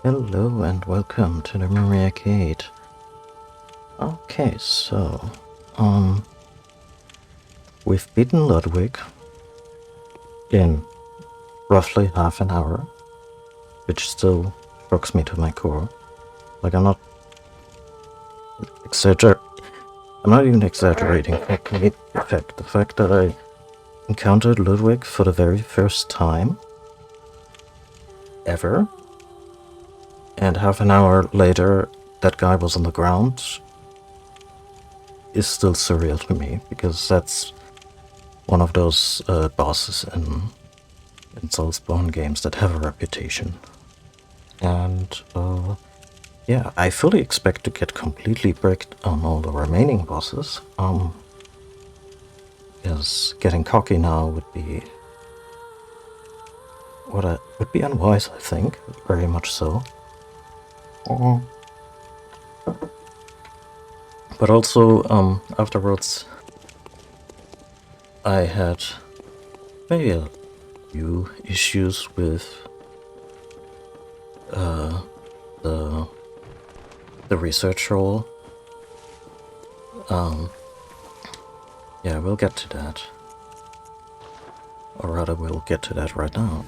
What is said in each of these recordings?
Hello and welcome to the Memory Arcade. Okay, so, we've beaten Ludwig in roughly half an hour, which still shocks me to my core. Like, I'm not even exaggerating the fact. The fact that I encountered Ludwig for the very first time ever, and half an hour later that guy was on the ground, is still surreal to me, because that's one of those bosses in Soulsborne games that have a reputation. And yeah, I fully expect to get completely bricked on all the remaining bosses. Because getting cocky now would be unwise, I think, very much so. Mhm. But also, afterwards, I had maybe a few issues with the research role. Yeah, we'll get to that. Or rather, we'll get to that right now.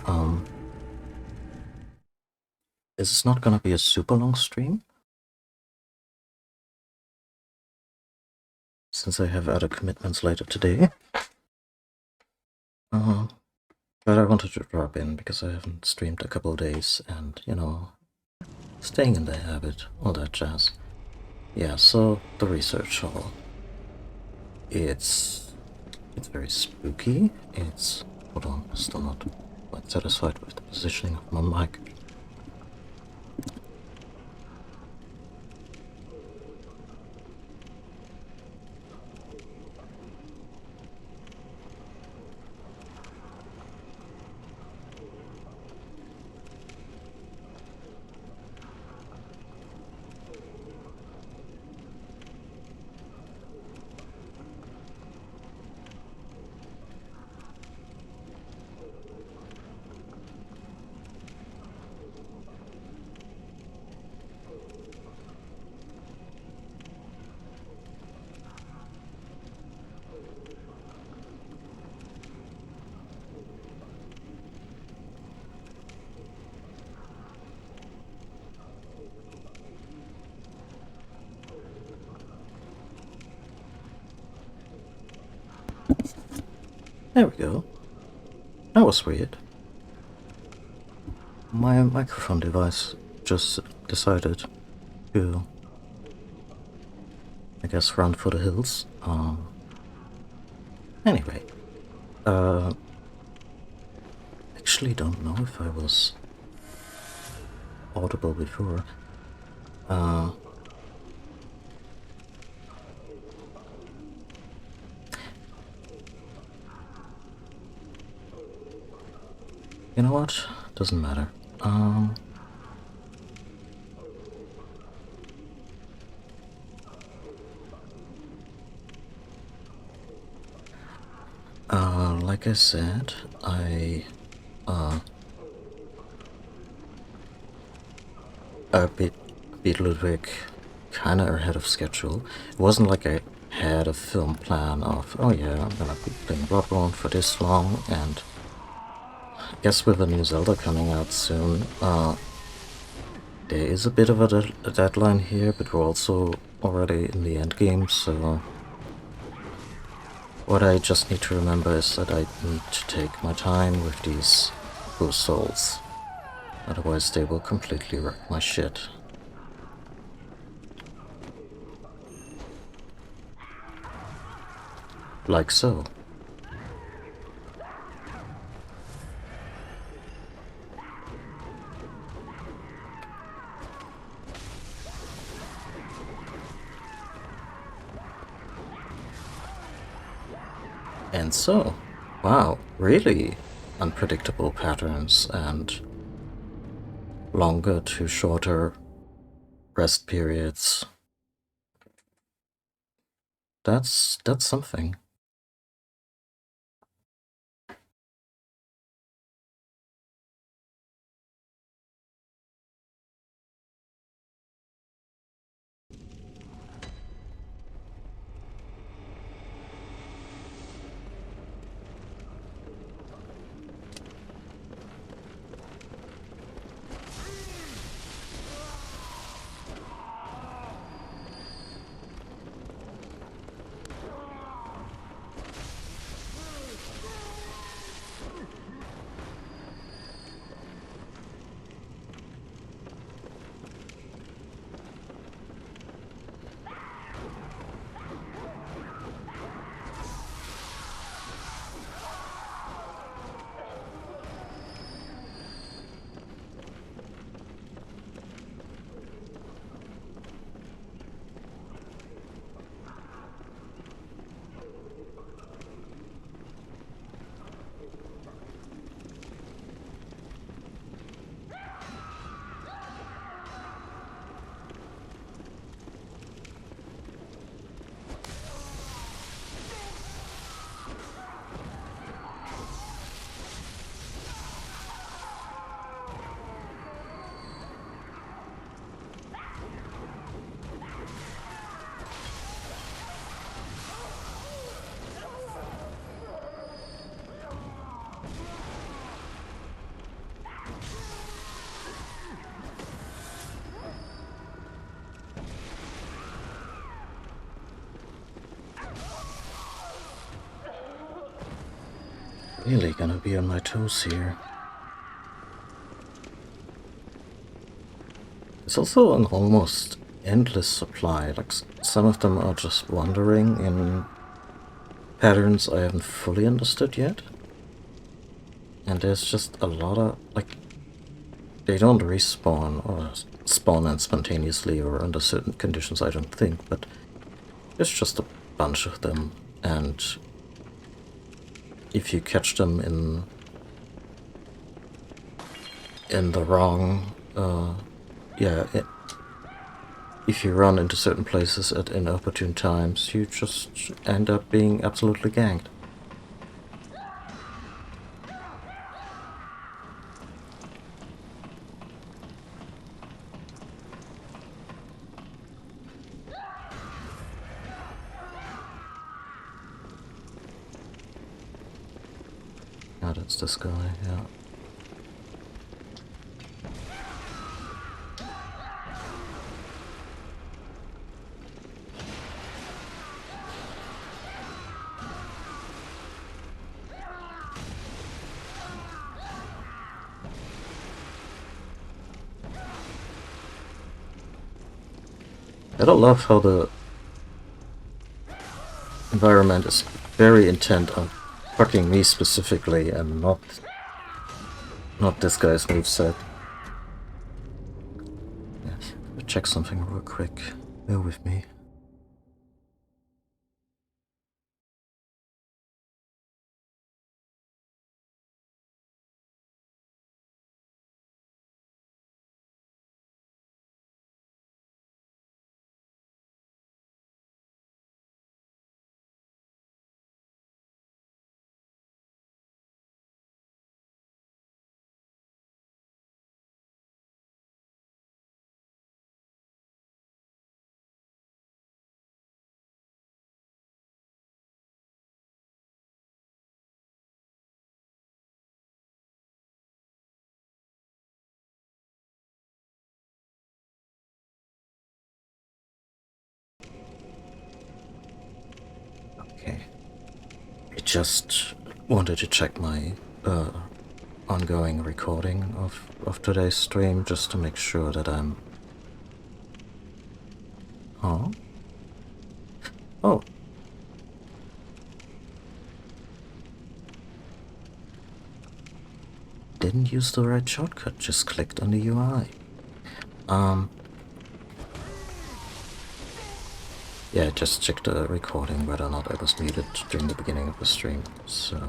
This is not gonna be a super long stream, since I have other commitments later today. But I wanted to drop in because I haven't streamed a couple of days, and, you know, staying in the habit, all that jazz. Yeah, so the research hall. It's very spooky. Hold on, still not quite satisfied with the positioning of my mic. There we go. That was weird. My microphone device just decided to, I guess, run for the hills. Anyway, actually don't know if I was audible before. You know what? Doesn't matter. Like I said, I beat Ludwig kinda ahead of schedule. It wasn't like I had a film plan of, oh yeah, I'm gonna be playing Bloodborne for this long, and I guess with a new Zelda coming out soon, there is a bit of a deadline here, but we're also already in the end game, so what I just need to remember is that I need to take my time with these poor souls. Otherwise they will completely wreck my shit. Like so. And so, wow, really unpredictable patterns and longer to shorter rest periods. That's something. Really gonna be on my toes here. It's also an almost endless supply. Like some of them are just wandering in patterns I haven't fully understood yet. And there's just a lot of, like, they don't respawn or spawn in spontaneously or under certain conditions, I don't think, but there's just a bunch of them. And if you catch them in the wrong, if you run into certain places at inopportune times, you just end up being absolutely ganked. Ah, that's this guy, yeah. I don't love how the environment is very intent on fucking me specifically and not this guy's moveset. Yes. Check something real quick. Bear with me. Okay. I just wanted to check my ongoing recording of today's stream just to make sure that I'm... Huh? Oh. Didn't use the right shortcut, just clicked on the UI. Yeah, just checked the recording whether or not I was muted during the beginning of the stream, so...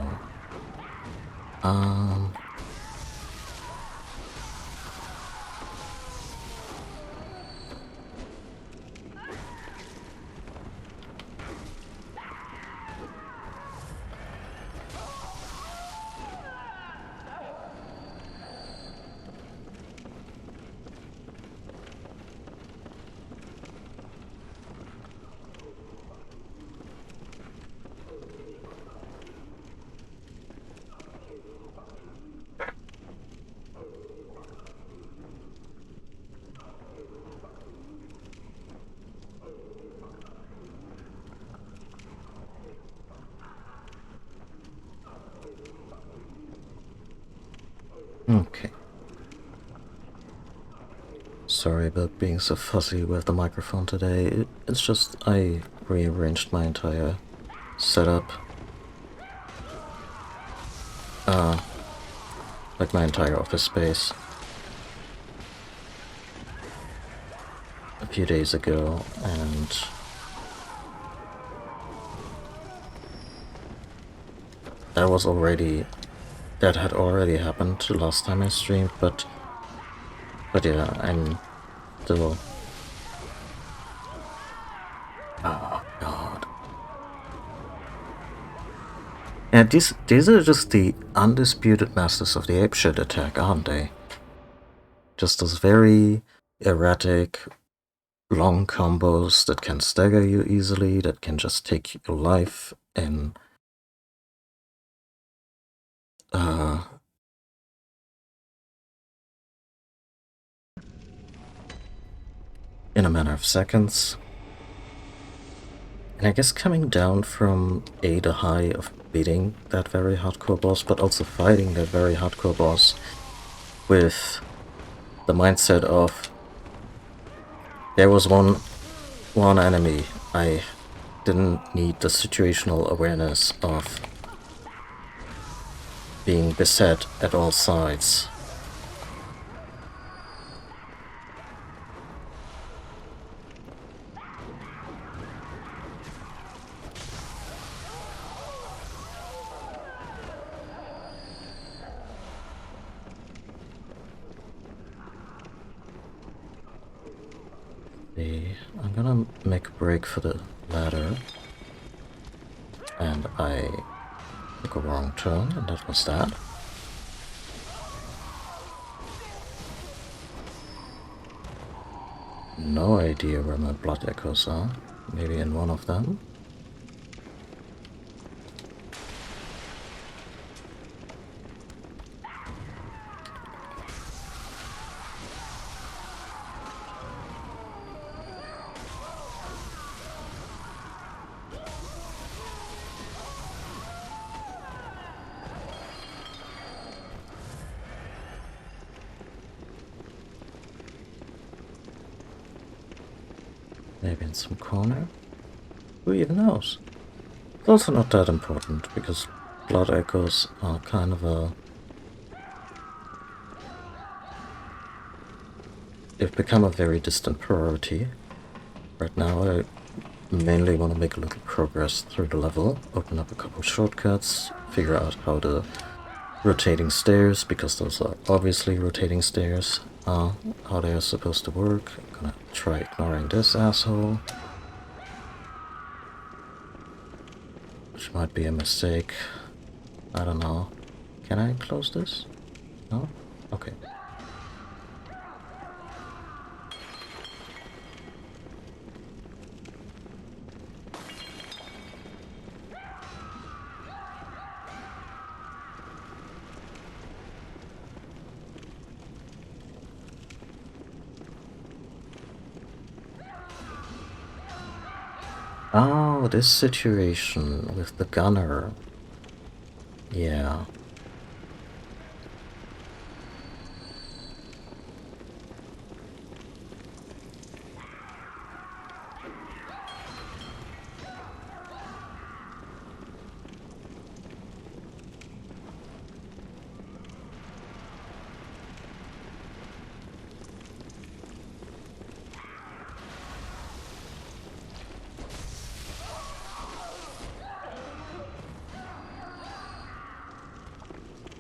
Okay. Sorry about being so fussy with the microphone today. It's just I rearranged my entire setup. Like my entire office space a few days ago, and that had already happened the last time I streamed, but yeah, I'm still... Oh god. Yeah, these are just the undisputed masters of the apeshit attack, aren't they? Just those very erratic, long combos that can stagger you easily, that can just take your life in a matter of seconds. And I guess coming down from A to high of beating that very hardcore boss, but also fighting that very hardcore boss with the mindset of there was one enemy. I didn't need the situational awareness of being beset at all sides. I'm gonna make a break for the ladder. And I took a wrong turn, and that was that. No idea where my blood echoes are. Maybe in one of them. Maybe in some corner? Who even knows? It's also not that important, because blood echoes are kind of a... they've become a very distant priority. Right now I mainly want to make a little progress through the level, open up a couple shortcuts, figure out how the rotating stairs, because those are obviously rotating stairs, how they are supposed to work. I'm gonna try ignoring this asshole, which might be a mistake. I don't know. Can I close this? No? Okay. Oh, this situation with the gunner. Yeah.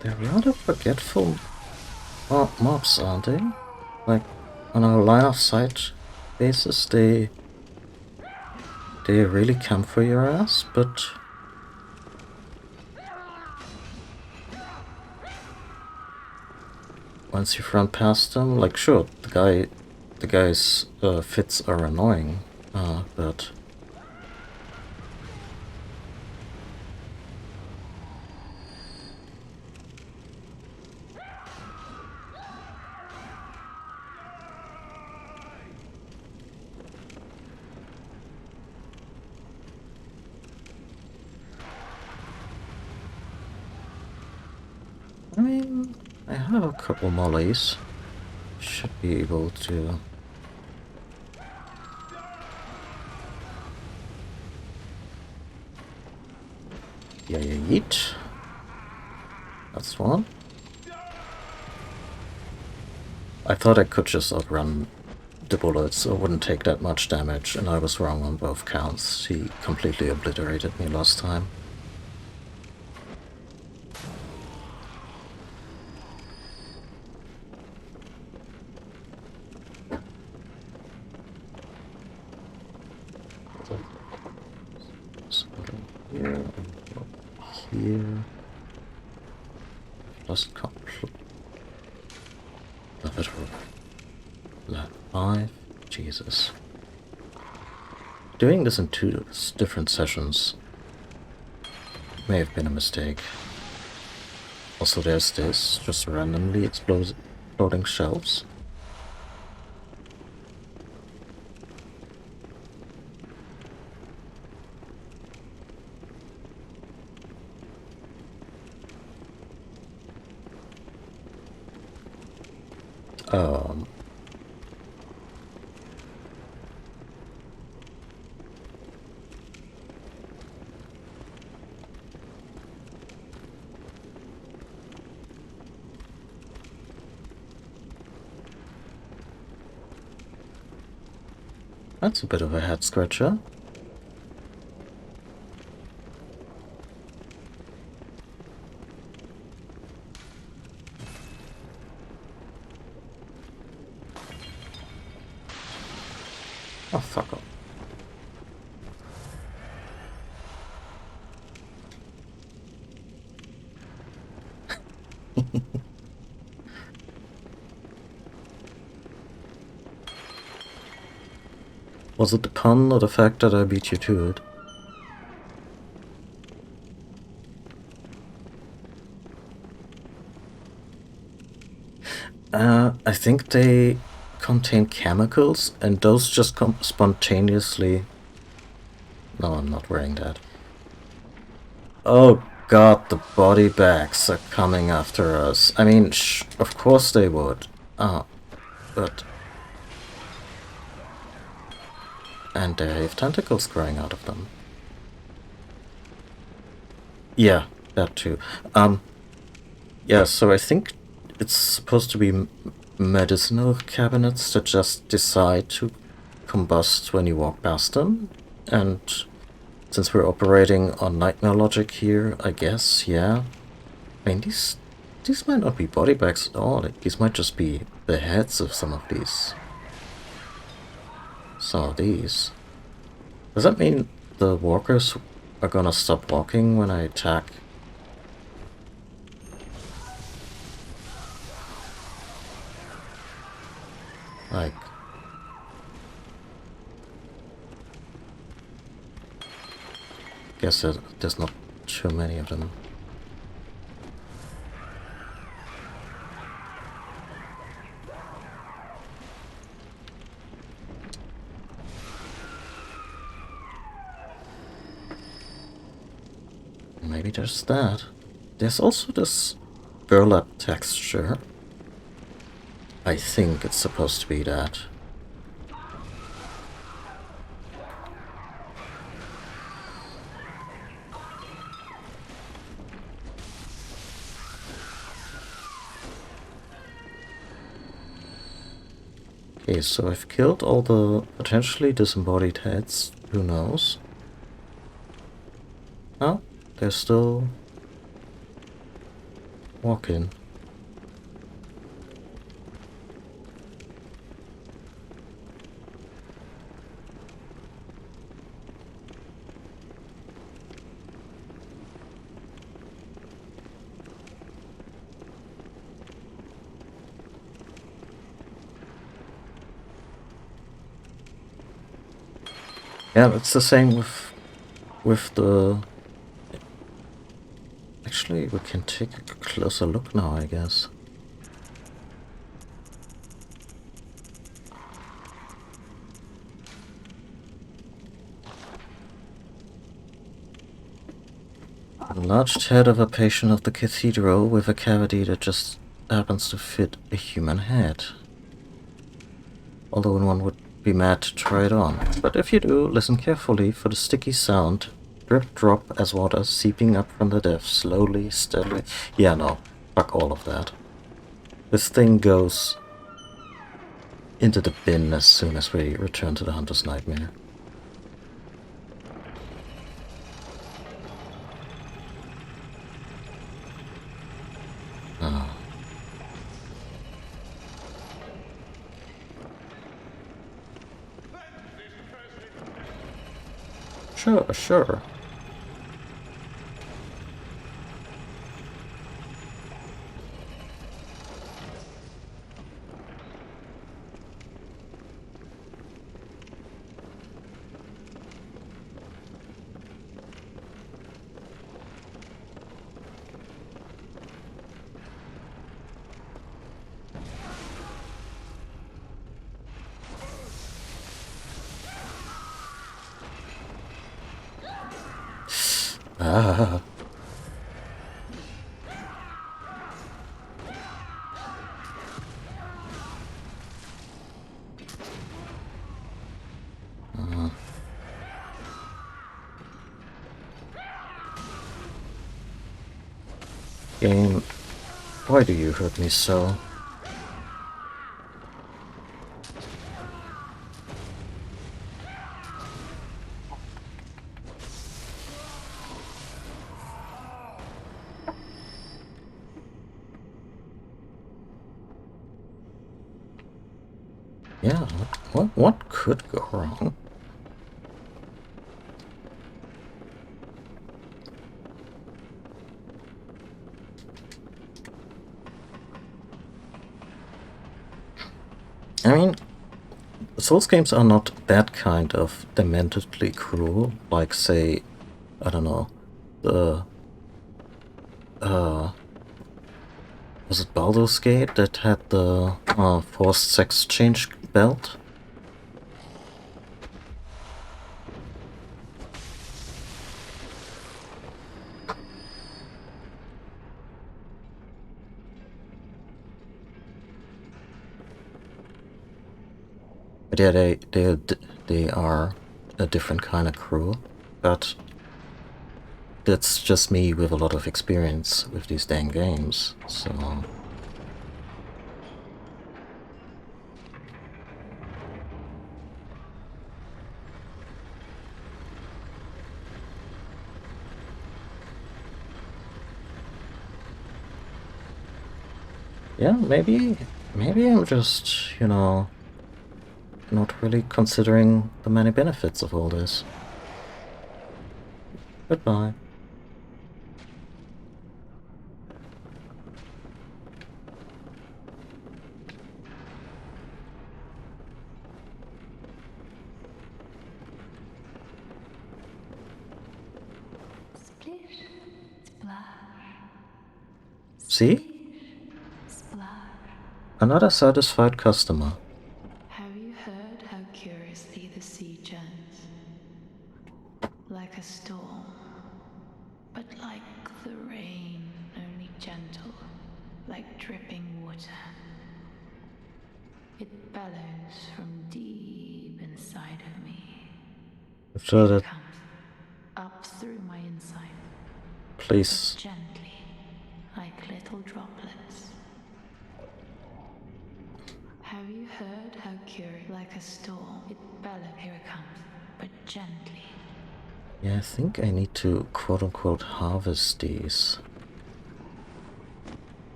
They're rather forgetful mobs, aren't they? Like, on a line of sight basis, they really come for your ass, but once you've run past them, like, sure, the guy's fits are annoying, but I mean, I have a couple mollies. Should be able to... yeah, yeet. That's one. I thought I could just outrun the bullets, so it wouldn't take that much damage, and I was wrong on both counts. He completely obliterated me last time. Here, here. Lost complete. Level 5. Jesus. Doing this in 2 different sessions may have been a mistake. Also, there's this, just randomly exploding shelves. Um, that's a bit of a head scratcher. Oh, fuck off. Was it the pun or the fact that I beat you to it? I think they contain chemicals, and those just come spontaneously. No, I'm not wearing that. Oh god, the body bags are coming after us. I mean, of course they would. But... And they have tentacles growing out of them. Yeah, that too. Yeah, so I think it's supposed to be medicinal cabinets that just decide to combust when you walk past them. And since we're operating on nightmare logic here, I guess, yeah. I mean, these might not be body bags at all. These might just be the heads of some of these. Some of these. Does that mean the walkers are gonna stop walking when I attack? Like... Guess there's not too many of them. Maybe there's that. There's also this burlap texture. I think it's supposed to be that. Okay, so I've killed all the potentially disembodied heads. Who knows? Oh, they're still walking. Yeah, it's the same with the... Actually, we can take a closer look now, I guess. A enlarged head of a patient of the cathedral with a cavity that just happens to fit a human head. Although one would be mad to try it on. But if you do, listen carefully for the sticky sound. Drip drop as water seeping up from the depths, slowly, steadily. Yeah, no. Fuck all of that. This thing goes into the bin as soon as we return to the Hunter's Nightmare. Oh. Sure, sure. Ah. Game, why do you hurt me so? Yeah, what could go wrong? I mean, Souls games are not that kind of dementedly cruel, like, say, I don't know, the, was it Baldur's Gate that had the forced sex change belt? But yeah, they are a different kind of cruel, but that's just me with a lot of experience with these dang games, so... Yeah, maybe I'm just, not really considering the many benefits of all this. Goodbye. Splish, splash. See? Splash. Another satisfied customer. Have you heard how curiously the sea churns? Like a storm, but like the rain, only gentle, like dripping water. It bellows from deep inside of me. I'm sure It that... comes up through my inside, Please. but gently, like little droplets. Have you heard how curious, like a storm, it bellows? Here it comes, but gently. Yeah, I think I need to quote-unquote harvest these.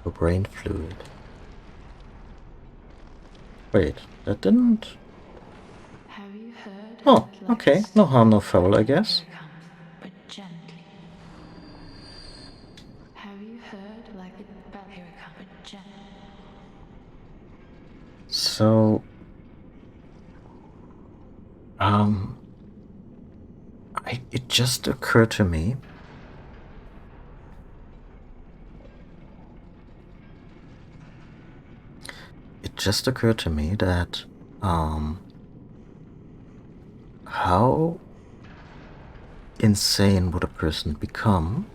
For brain fluid. Wait, that didn't... Have you heard? Oh, okay. No harm, no foul, I guess. Here it comes, but gently. Have you heard like it? Here it comes, but gently. So... it just occurred to me... It just occurred to me that, how insane would a person become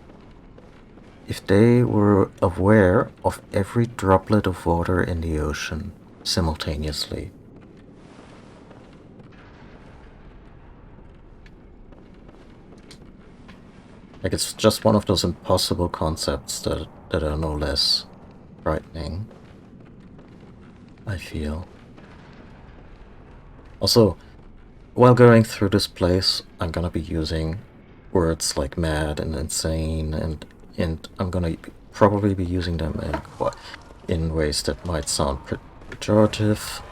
if they were aware of every droplet of water in the ocean simultaneously? Like, it's just one of those impossible concepts that are no less frightening, I feel. Also, while going through this place, I'm gonna be using words like mad and insane, and I'm gonna probably be using them in ways that might sound pejorative.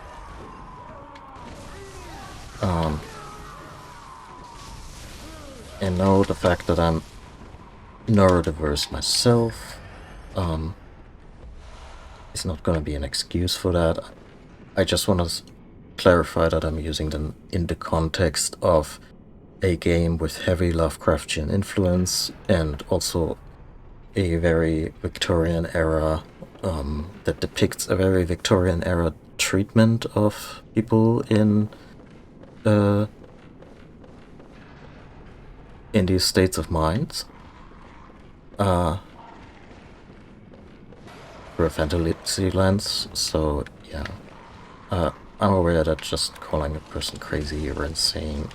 And know the fact that I'm neurodiverse myself is not gonna be an excuse for that. I just want to clarify that I'm using them in the context of a game with heavy Lovecraftian influence and also a very Victorian era, that depicts a very Victorian era treatment of people in these states of mind. Through a fantasy lens, so yeah. I'm aware that just calling a person crazy or insane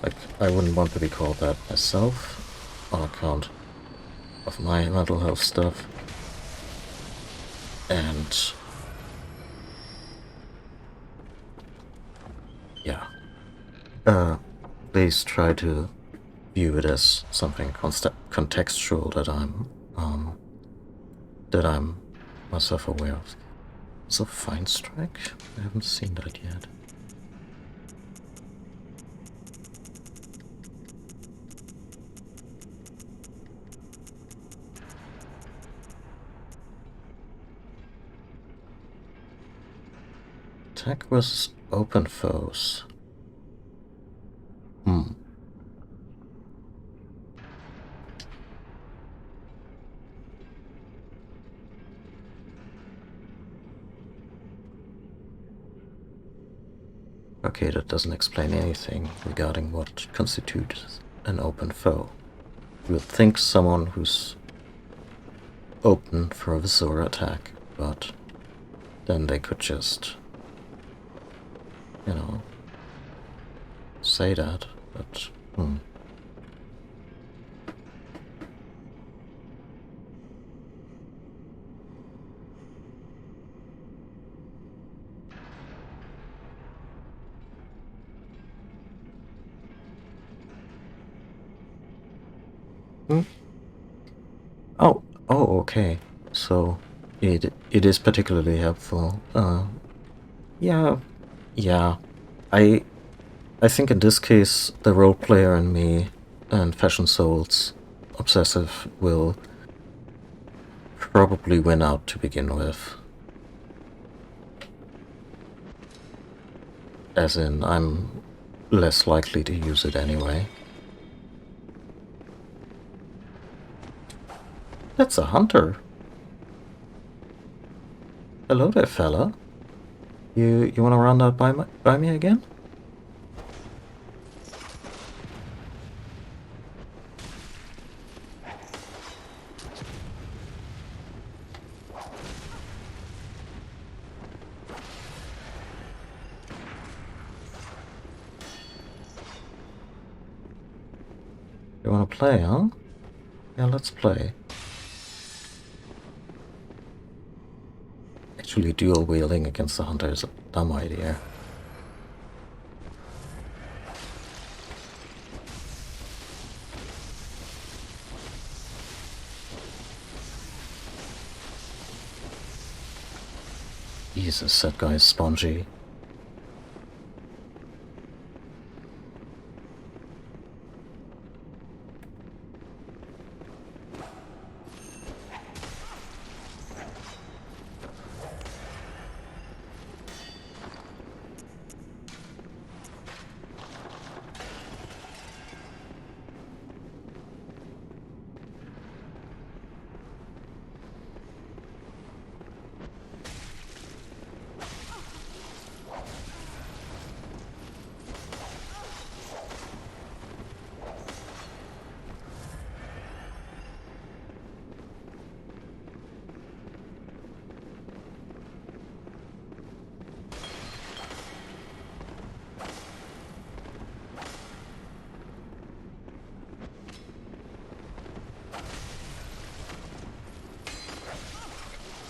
Like, I wouldn't want to be called that myself, on account of my mental health stuff. And yeah, please try to view it as something contextual that I'm myself aware of. So Fine Strike? I haven't seen that yet. Attack versus open foes. Okay, that doesn't explain anything regarding what constitutes an open foe. You would think someone who's open for a Visora attack, but then they could just, you know, say that, but Oh, okay. So it is particularly helpful. Yeah, yeah. I I think in this case the role player in me and Fashion Souls obsessive will probably win out to begin with. As in, I'm less likely to use it anyway. That's a hunter. Hello there, fella. You wanna run that by me again? You wanna play, huh? Yeah, let's play. Actually, dual wielding against the hunter is a dumb idea. Jesus, that guy is spongy.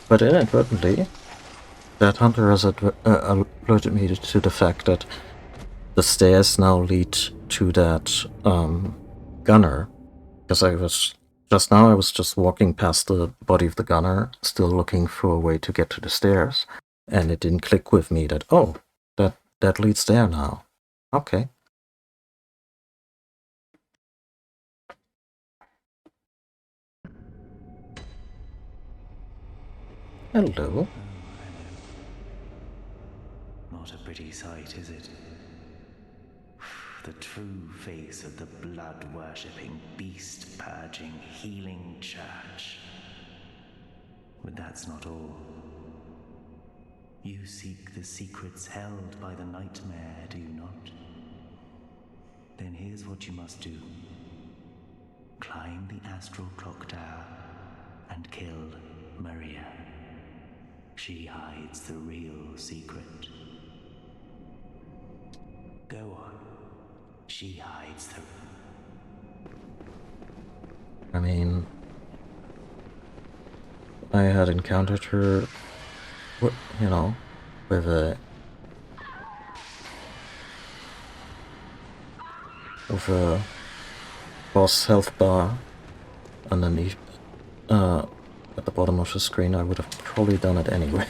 But inadvertently, that hunter has alerted me to the fact that the stairs now lead to that gunner. Because I was just walking past the body of the gunner, still looking for a way to get to the stairs, and it didn't click with me that, oh, that leads there now. Okay. Hello. Not a pretty sight, is it? The true face of the blood-worshipping, beast-purging, healing church. But that's not all. You seek the secrets held by the nightmare, do you not? Then here's what you must do. Climb the astral clock tower and kill Maria. She hides the real secret. Go on. She hides the... I mean, I had encountered her, you know, with a boss health bar underneath, at the bottom of the screen. I would have probably done it anyway.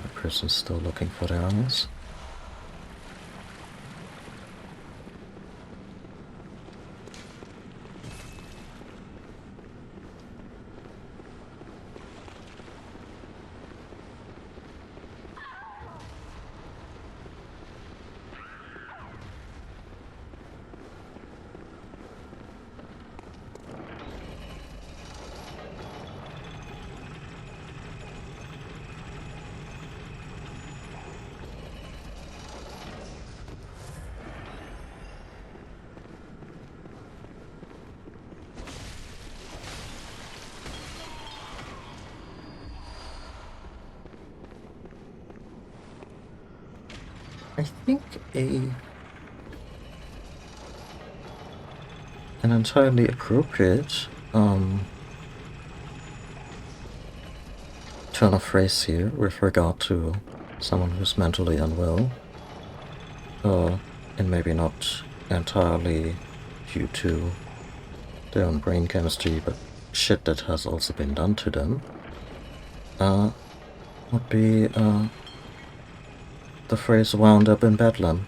The person's still looking for their eyes. I think an entirely appropriate turn of phrase here with regard to someone who's mentally unwell, and maybe not entirely due to their own brain chemistry, but shit that has also been done to them, would be the phrase wound up in Bedlam.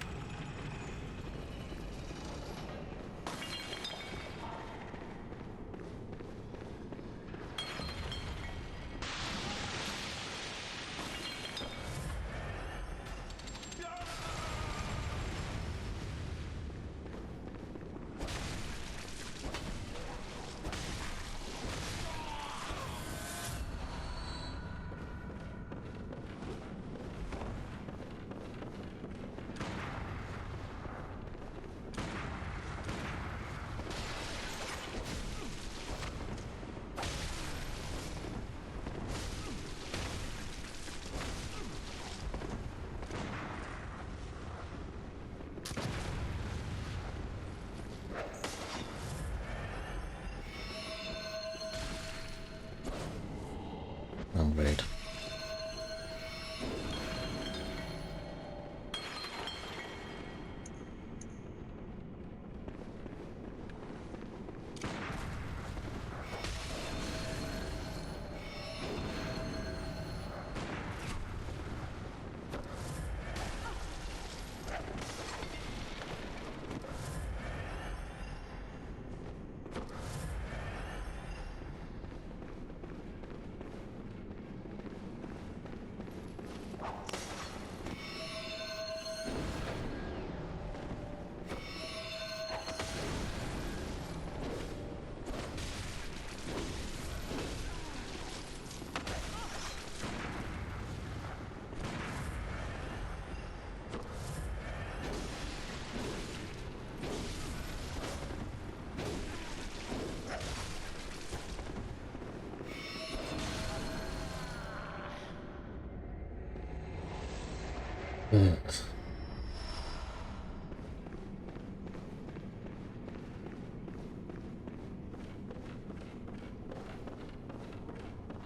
Oh, wait.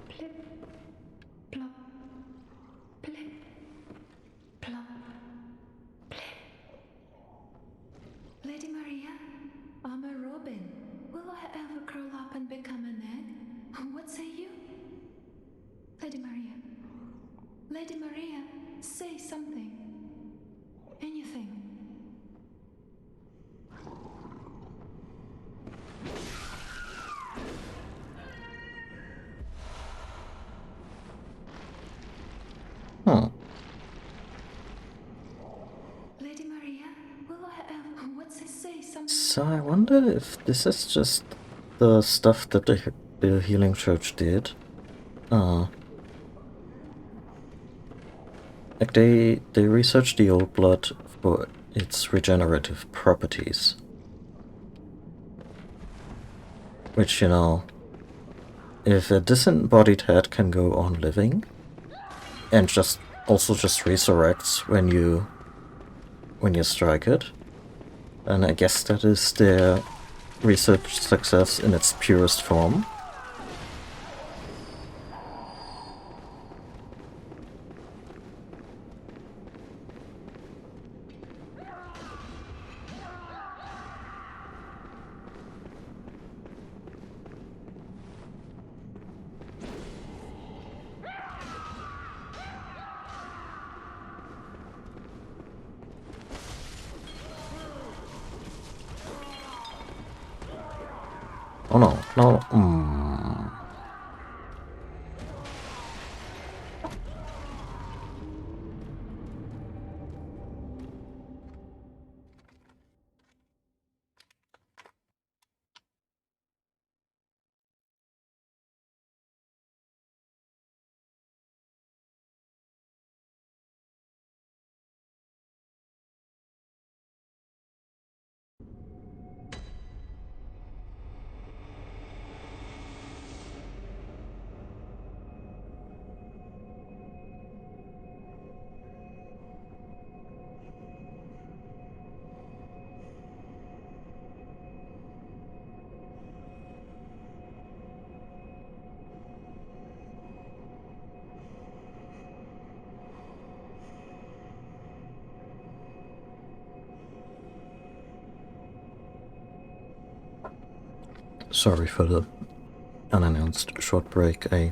Plip, plop, plip, plop, plip. Lady Maria, I'm a robin. Will I ever curl up and become an egg? What say you? Lady Maria. Lady Maria, say something. Anything. Huh. Lady Maria, will I ever... What's it say? Something... So I wonder if this is just the stuff that the Healing Church did. Like they researched the old blood for its regenerative properties. Which, you know, If a disembodied head can go on living and just resurrects when you strike it, and I guess that is their research success in its purest form. Oh no, no, Sorry for the unannounced short break. I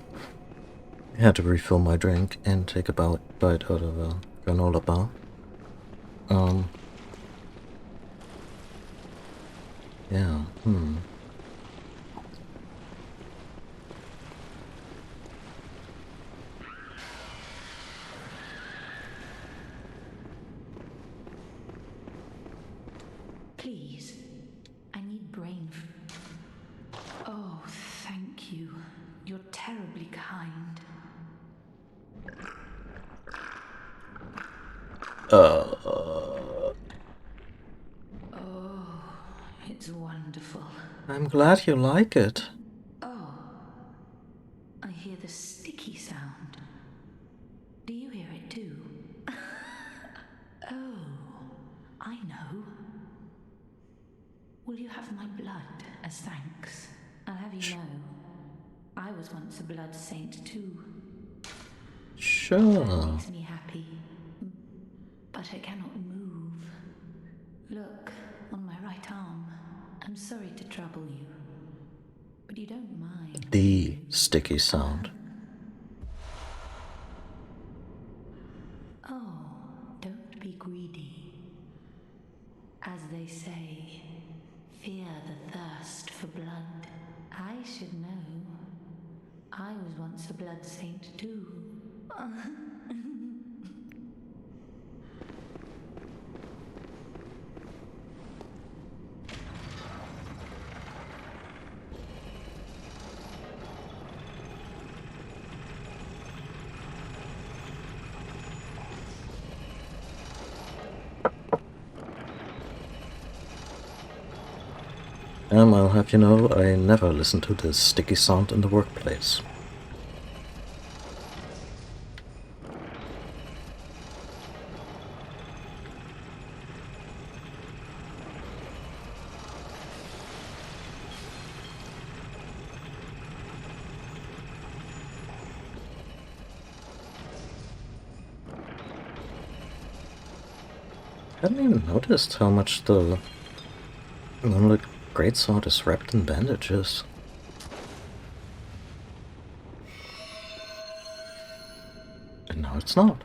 had to refill my drink and take a bite out of a granola bar. Yeah, Please, I need brain. Oh, thank you. You're terribly kind. Oh, it's wonderful. I'm glad you like it. Oh, I hear the sticky sound. Do you hear it too? Oh, I know. Will you have my blood as thanks? I'll have you know, I was once a blood saint too. That Sure. makes me happy. But I cannot move. Look, on my right arm. I'm sorry to trouble you. But you don't mind. The sticky sound. Oh, don't be greedy. As they say, fear the thirst for blood. I should know. I was once a blood saint too. I'll have you know, I never listen to this sticky sound in the workplace. I hadn't even noticed how much the Moonlit Greatsword is wrapped in bandages. And now it's not.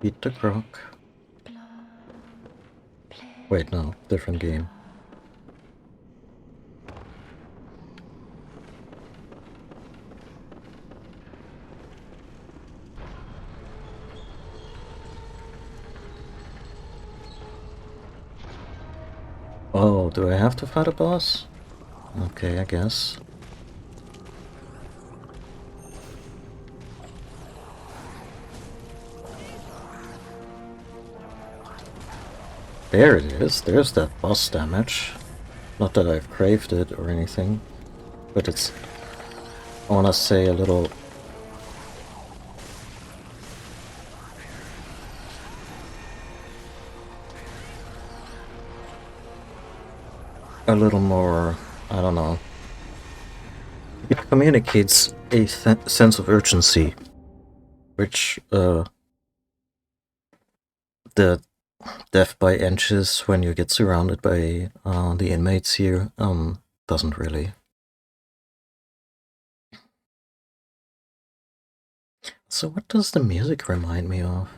Beat the croc. Wait, no, different game. Oh, do I have to fight a boss? Okay, I guess. There it is. There's that boss damage. Not that I've craved it or anything, but it's, I wanna say, a little more, I don't know. It communicates a sense of urgency, which the death by inches when you get surrounded by the inmates here doesn't really. So what does the music remind me of?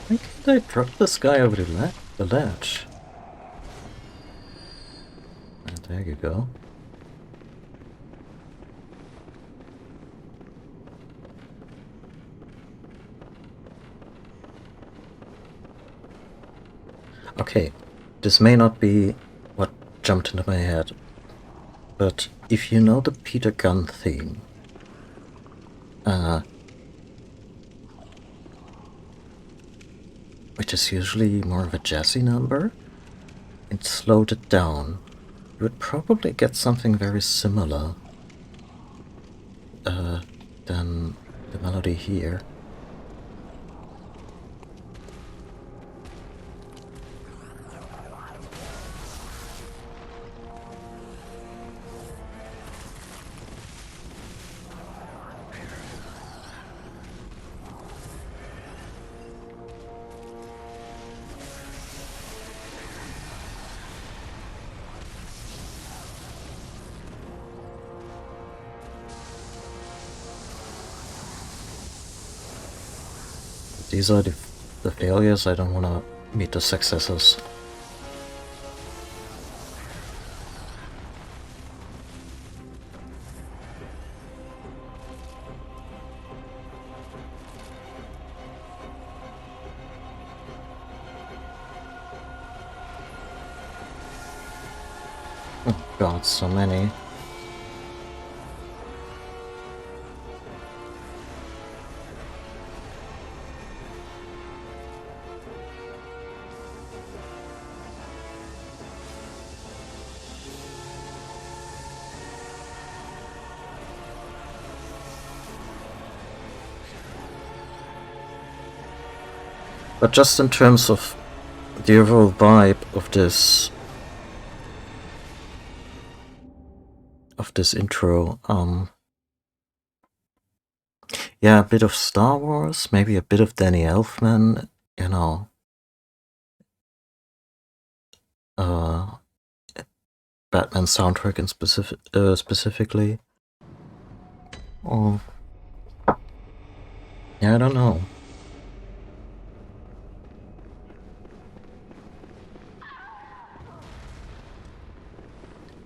Why can't I drop this guy over the ledge? And there you go. Okay, this may not be what jumped into my head, but if you know the Peter Gunn theme, which is usually more of a jazzy number, and slowed it down, you would probably get something very similar than the melody here. These are the failures. I don't want to meet the successes. Oh god, so many. But just in terms of the overall vibe of this intro, yeah, a bit of Star Wars, maybe a bit of Danny Elfman, you know, Batman soundtrack in specifically. Oh, yeah, I don't know.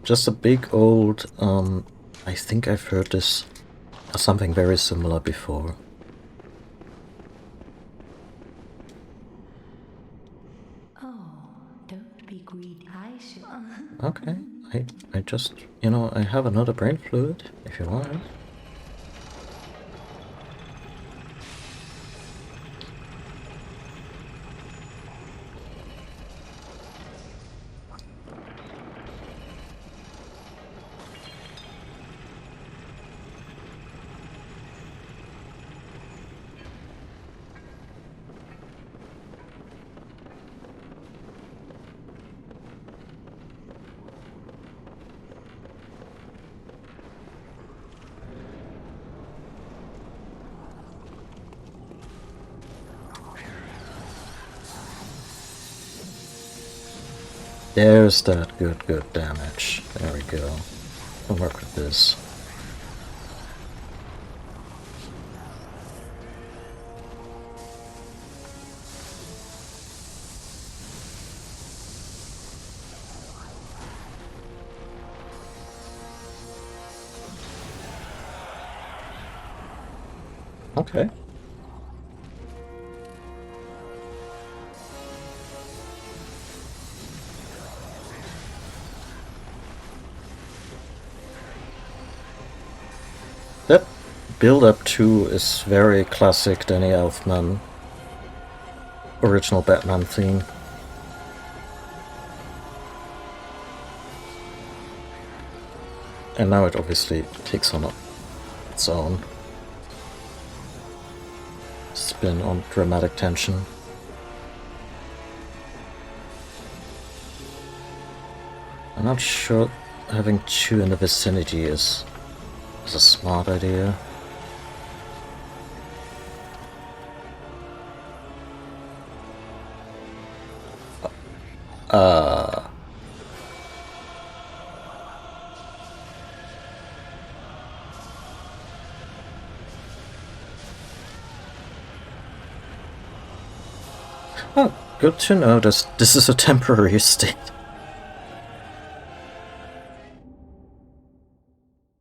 Just a big old, I think I've heard this something very similar before. Oh, don't be greedy. I should. Okay, I just, you know, I have another brain fluid, if you want it. There's that good damage. There we go. I'll work with this. Okay. That build-up too is very classic Danny Elfman, original Batman theme. And now it obviously takes on its own spin on dramatic tension. I'm not sure having two in the vicinity is a smart idea. Oh, good to know this is a temporary state.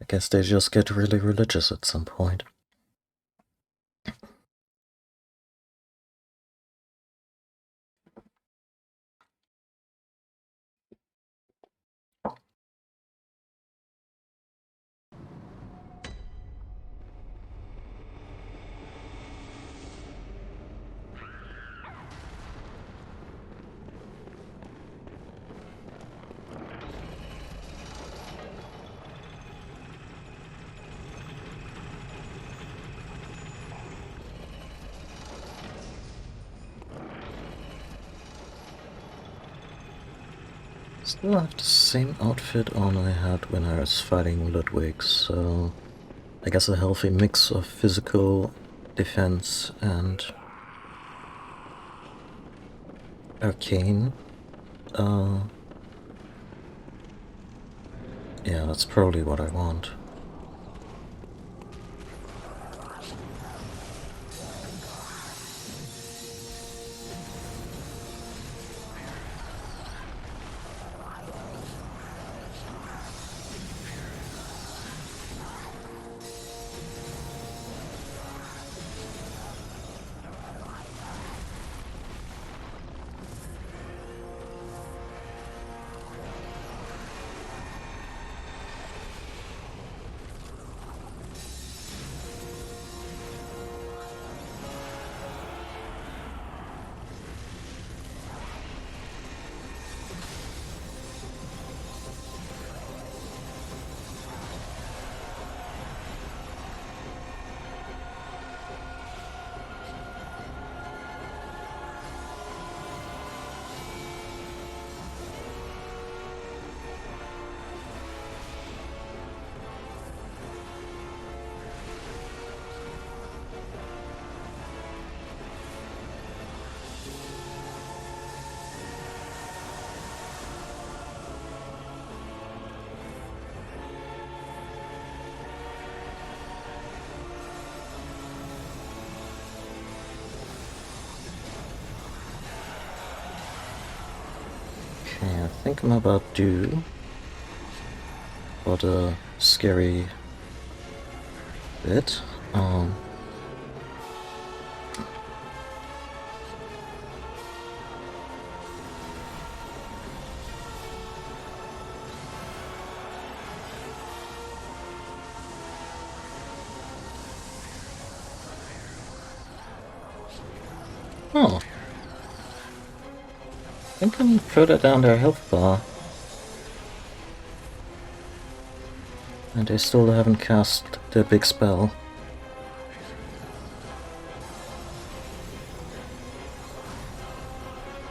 I guess they just get really religious at some point. Still have the same outfit on I had when I was fighting Ludwig, so I guess a healthy mix of physical defense and arcane. Yeah, that's probably what I want. Okay, I think I'm about due for the scary bit. Oh. I think I'm further down their health bar. And they still haven't cast their big spell.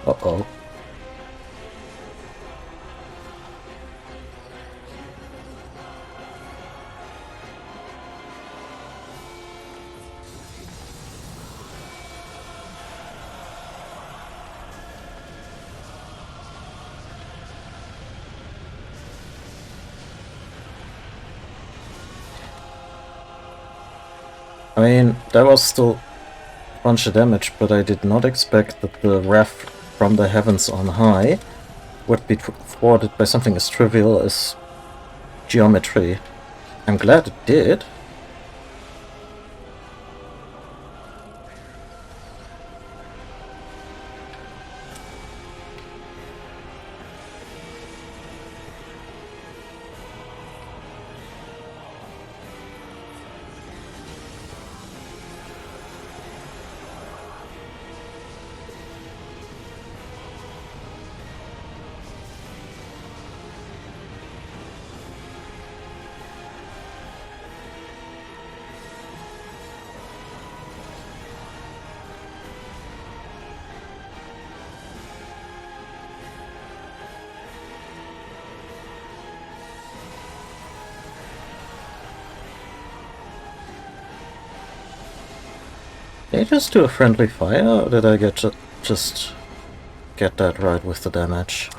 Uh-oh. I mean, that was still a bunch of damage, but I did not expect that the wrath from the heavens on high would be thwarted by something as trivial as geometry. I'm glad it did. Did I just do a friendly fire, or did I just get that right with the damage?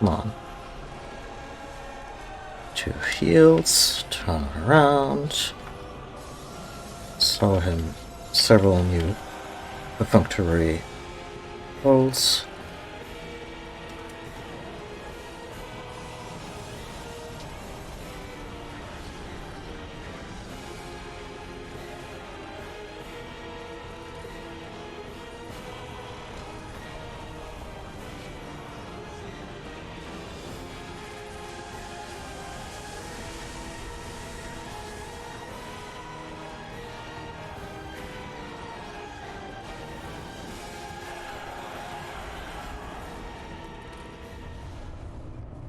Come on. 2 heals, turn around, saw him several new perfunctory rolls.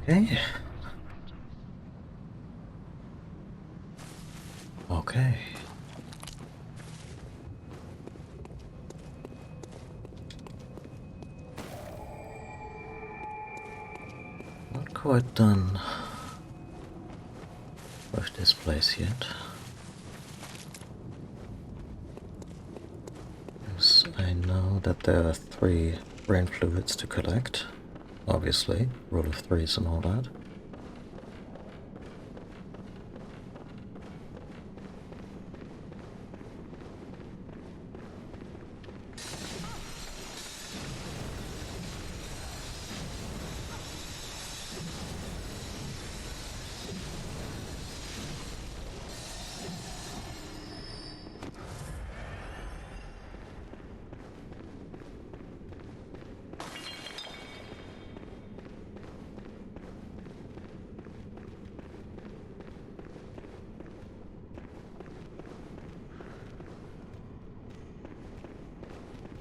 Okay. Okay. Not quite done with this place yet. Because I know that there are 3 brain fluids to collect. Obviously, rule of 3s and all that.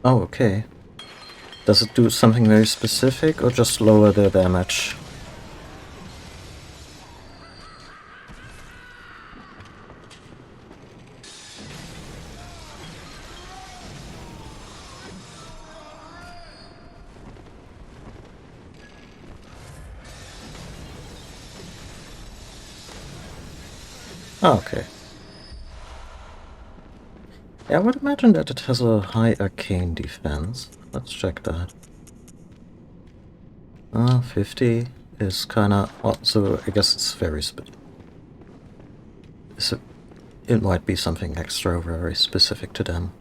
Oh, okay. Does it do something very specific or just lower their damage? Oh, okay. Yeah, I would imagine that it has a high arcane defense. Let's check that. 50 is kinda... well, so I guess it's very so it might be something extra very specific to them.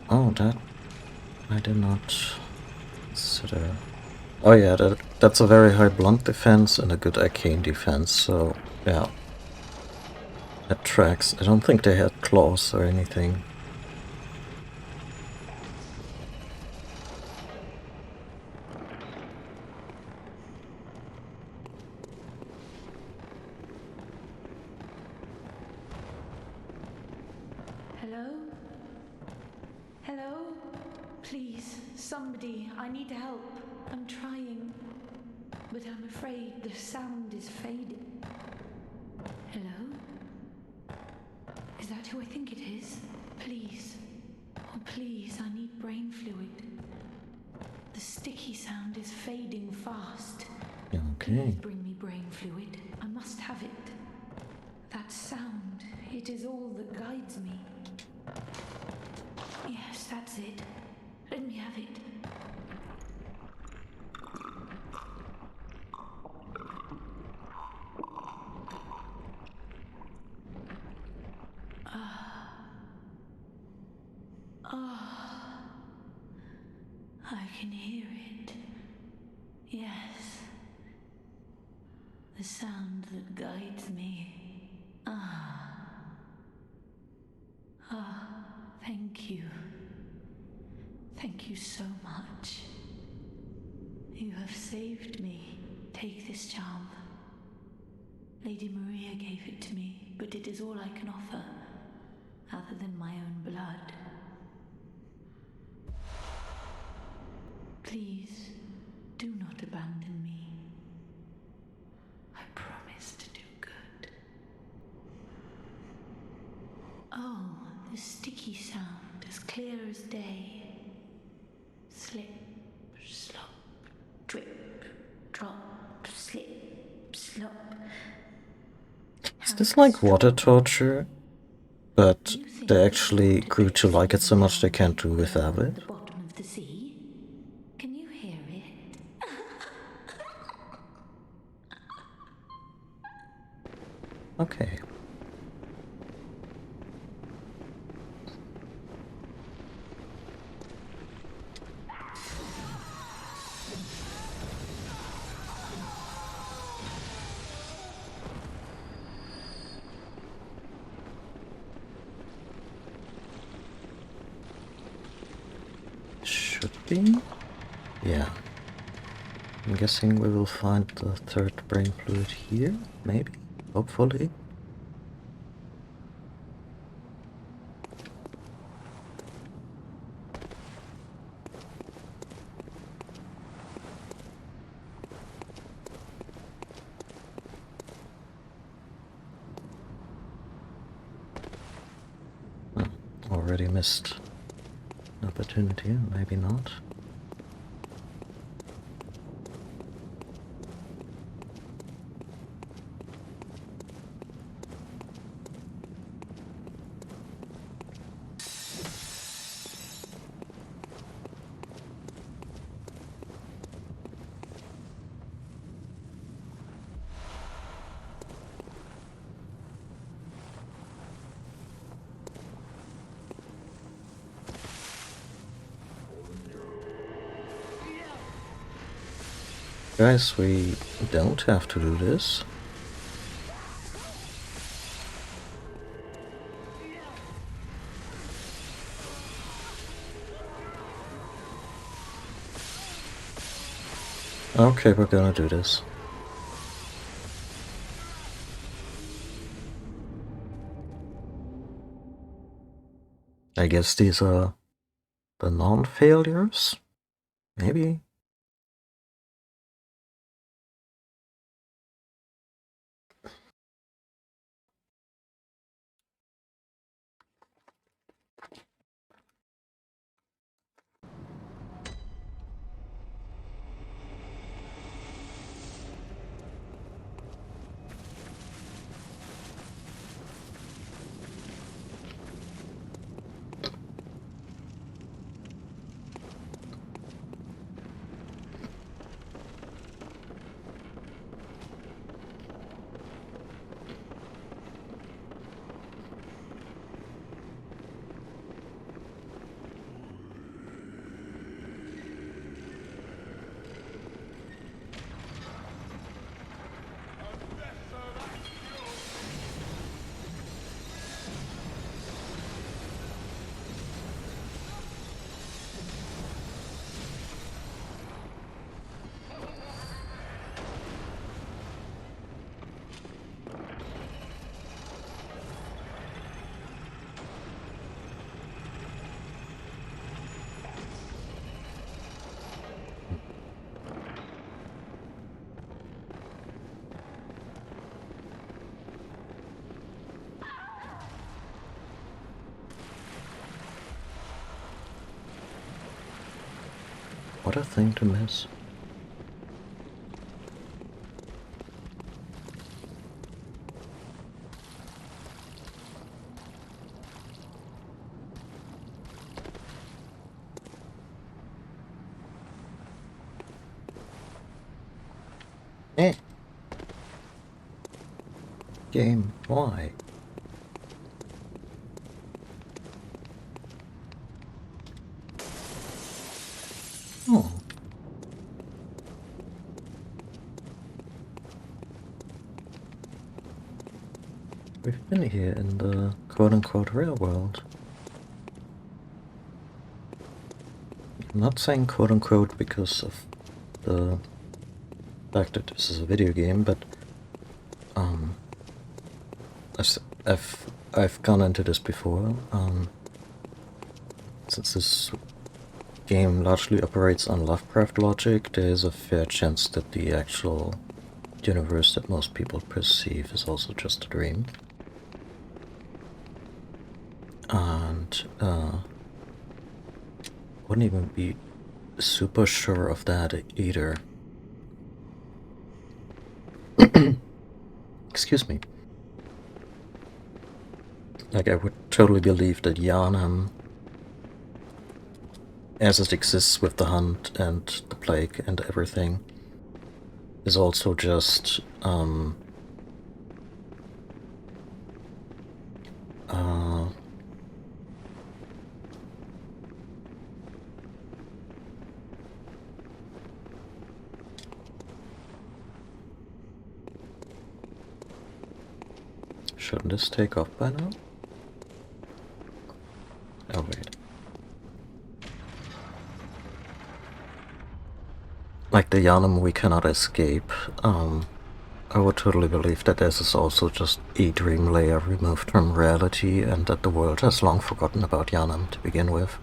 Oh, that I did not consider. Oh yeah, that's a very high blunt defense and a good arcane defense, so yeah. That tracks. I don't think they had claws or anything. Hello? Hello? Please, somebody, I need help. I'm trying, but I'm afraid the sound is fading. Hello? Is that who I think it is? Please. Oh, please, I need brain fluid. The sticky sound is fading fast. Okay. Please bring me brain fluid. I must have it. That sound, it is all that guides me. Yes, that's it. Let me have it. I can hear it. Yes. The sound that guides me. Thank you. Thank you so much. You have saved me. Take this charm. Lady Maria gave it to me, but it is all I can offer, other than my own blood. Please, do not abandon me. I promise to do good. Oh, the sticky sound, as clear as day. Slip, slop, drip, drop, slip, slop. Is this like water torture? But they actually grew to like it so much they can't do without it? The bottom of the sea? Can you hear it? Okay. Should be? Yeah. I'm guessing we will find the third brain fluid here, maybe? Hopefully. Already missed an opportunity, maybe not. Guys, we don't have to do this. Okay, we're gonna do this. I guess these are the non-failures? Maybe? What a thing to miss. Eh. Game, why? Oh. We've been here in the quote-unquote real world. I'm not saying quote-unquote because of the fact that this is a video game, but I've gone into this before. Since this game largely operates on Lovecraft logic, there is a fair chance that the actual universe that most people perceive is also just a dream. And wouldn't even be super sure of that either. Excuse me. Like, I would totally believe that Yharnam, as it exists with the hunt and the plague and everything, is also just shouldn't this take off by now? Oh wait. Like the Yharnam we cannot escape, I would totally believe that this is also just a dream layer removed from reality and that the world has long forgotten about Yharnam to begin with.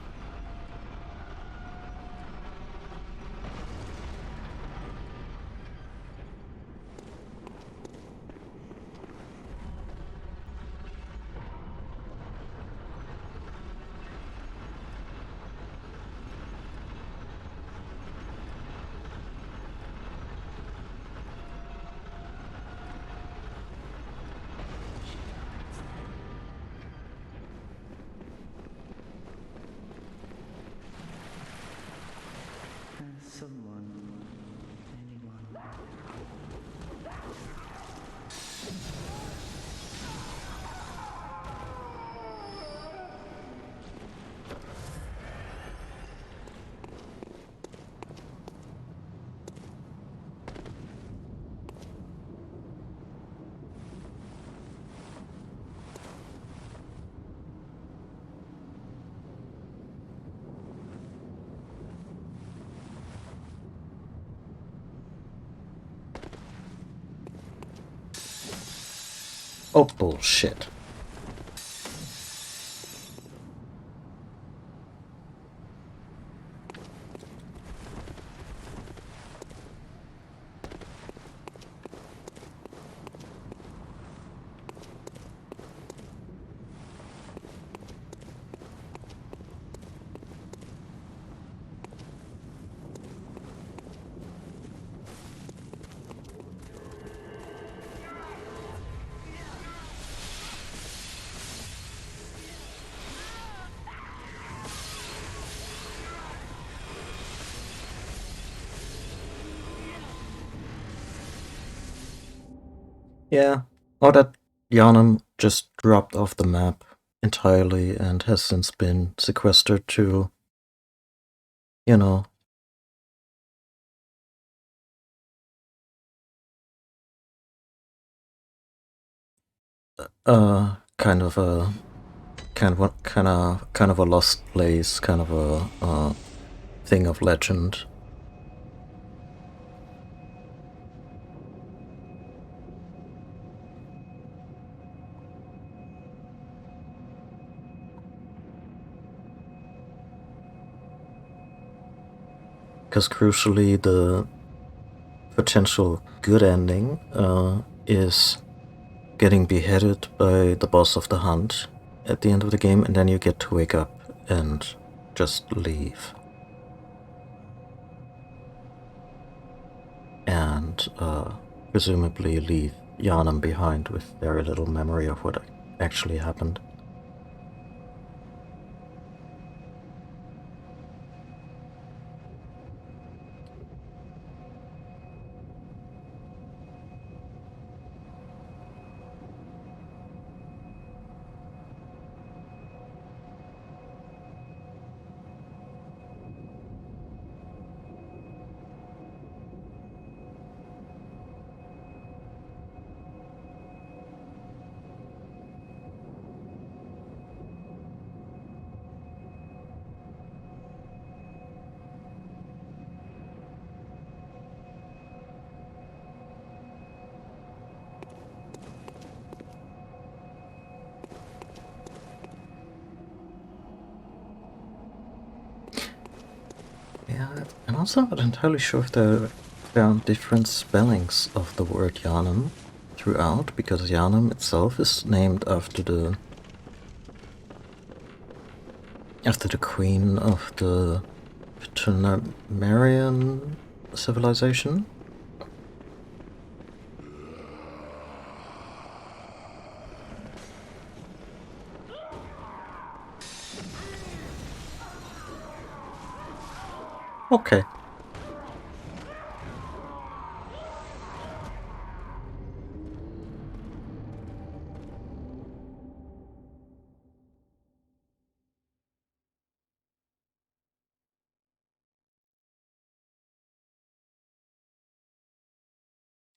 Someone, anyone. Oh, bullshit. Yeah, or that Yharnam just dropped off the map entirely and has since been sequestered to, you know, kind of a lost place, kind of a thing of legend. Because crucially, the potential good ending is getting beheaded by the boss of the hunt at the end of the game, and then you get to wake up and just leave. and presumably leave Yanam behind with very little memory of what actually happened. Yeah, I'm also not entirely sure if there are different spellings of the word Yanam throughout, because Yanam itself is named after the queen of the Paternamarian civilization. Okay.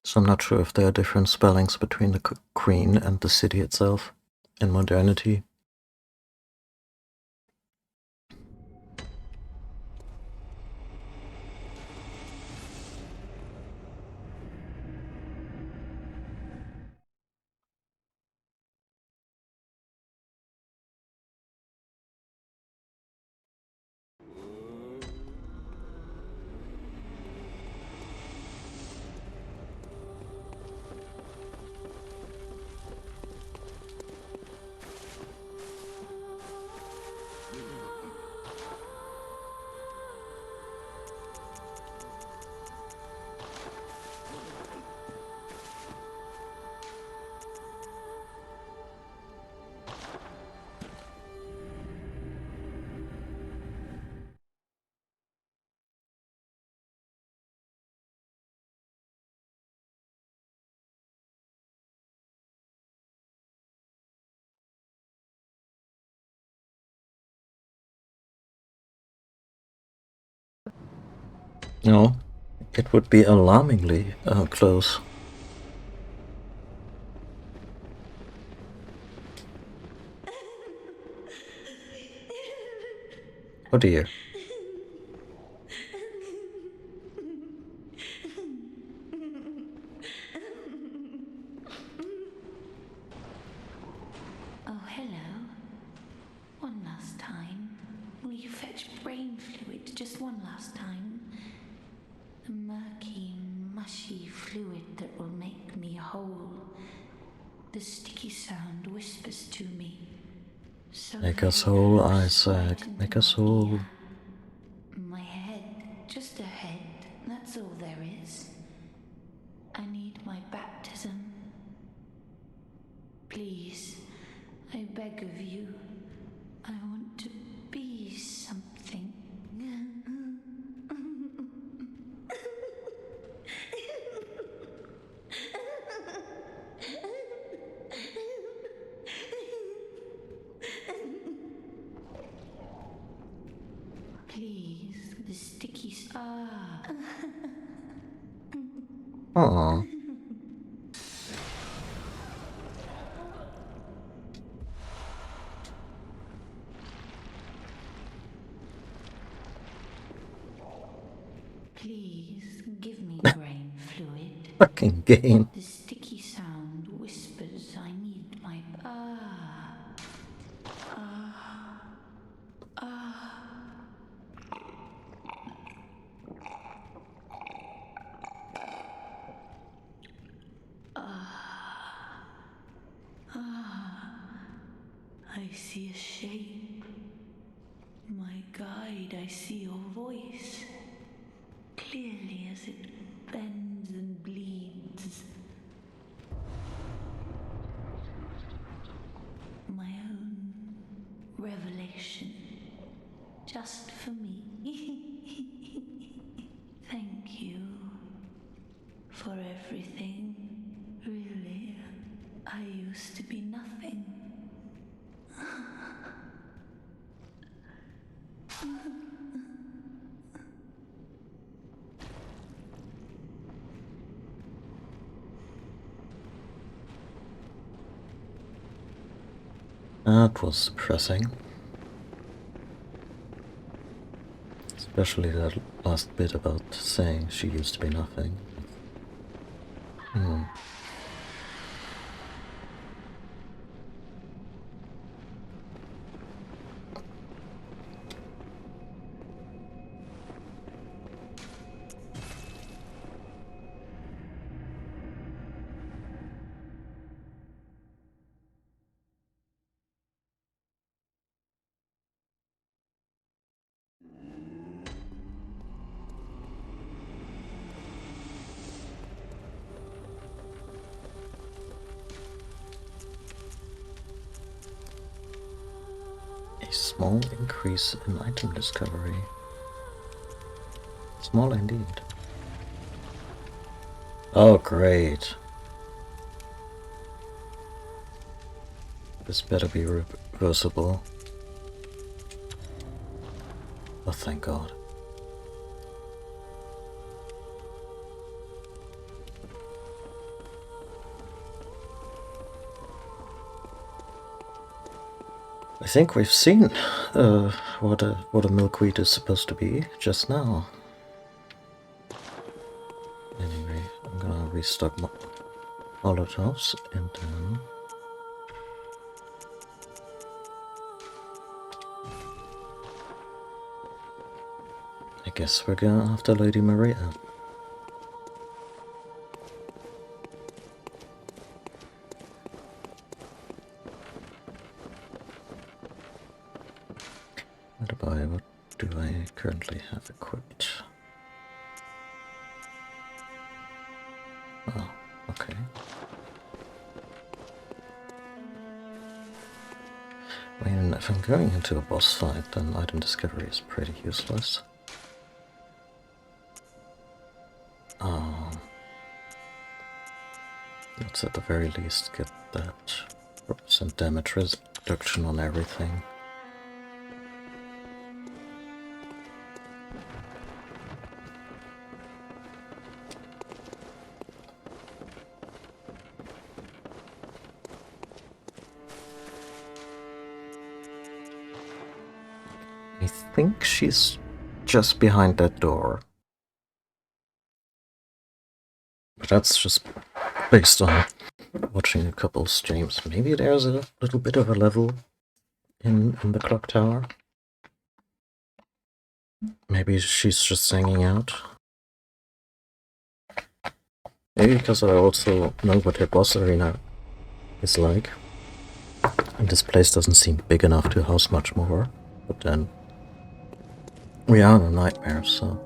So I'm not sure if there are different spellings between the queen and the city itself in modernity. No, it would be alarmingly close. Oh dear. Oh, hello. One last time. Will you fetch brain fluid just one last time? The murky, mushy fluid that will make me whole. The sticky sound whispers to me. So Make us very whole, close, right Isaac. into Make my us whole. ear. My head, just a head, that's all there is. I need my baptism. Please, I beg of you. I want to be something. Please, the sticky. Aw. Please give me brain fluid. Fucking game. The sticky sound whispers I need my. I see a shape. My guide, I see your voice. Clearly as it bends and bleeds. revelation. Just for me. Thank you for everything. Really, I used to be nothing. That was depressing. Especially that last bit about saying she used to be nothing. A small increase in item discovery. Small indeed. Oh, great. This better be reversible. Oh, thank God. I think we've seen what a milkweed is supposed to be just now. Anyway, I'm gonna restock my Molotovs and then I guess we're going after Lady Maria. What do I currently have equipped? Oh, okay. I mean, if I'm going into a boss fight, then item discovery is pretty useless. Let's at the very least get that % damage reduction on everything. I think she's just behind that door. But that's just based on watching a couple of streams. Maybe there's a little bit of a level in the clock tower. Maybe she's just hanging out. Maybe because I also know what her boss arena is like. And this place doesn't seem big enough to house much more. But then we are in a nightmare, so.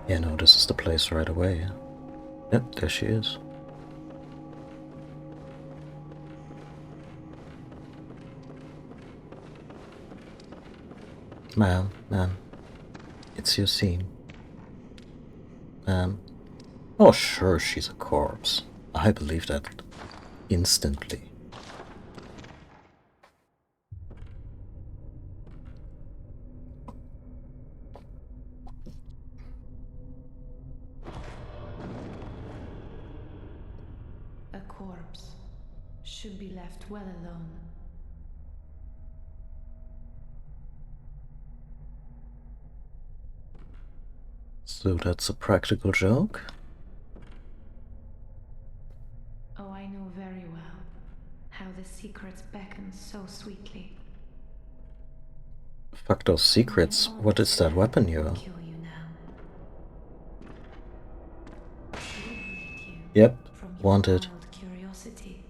Yeah, no, this is the place right away. Yep, there she is. Ma'am, it's your scene. Oh sure, she's a corpse. I believe that instantly. A corpse should be left well alone. So that's a practical joke? Oh, I know very well how the secrets beckon so sweetly. Fuck those secrets. What is that weapon you are? Kill you now. Liberate you Yep, from your wanted. wild curiosity.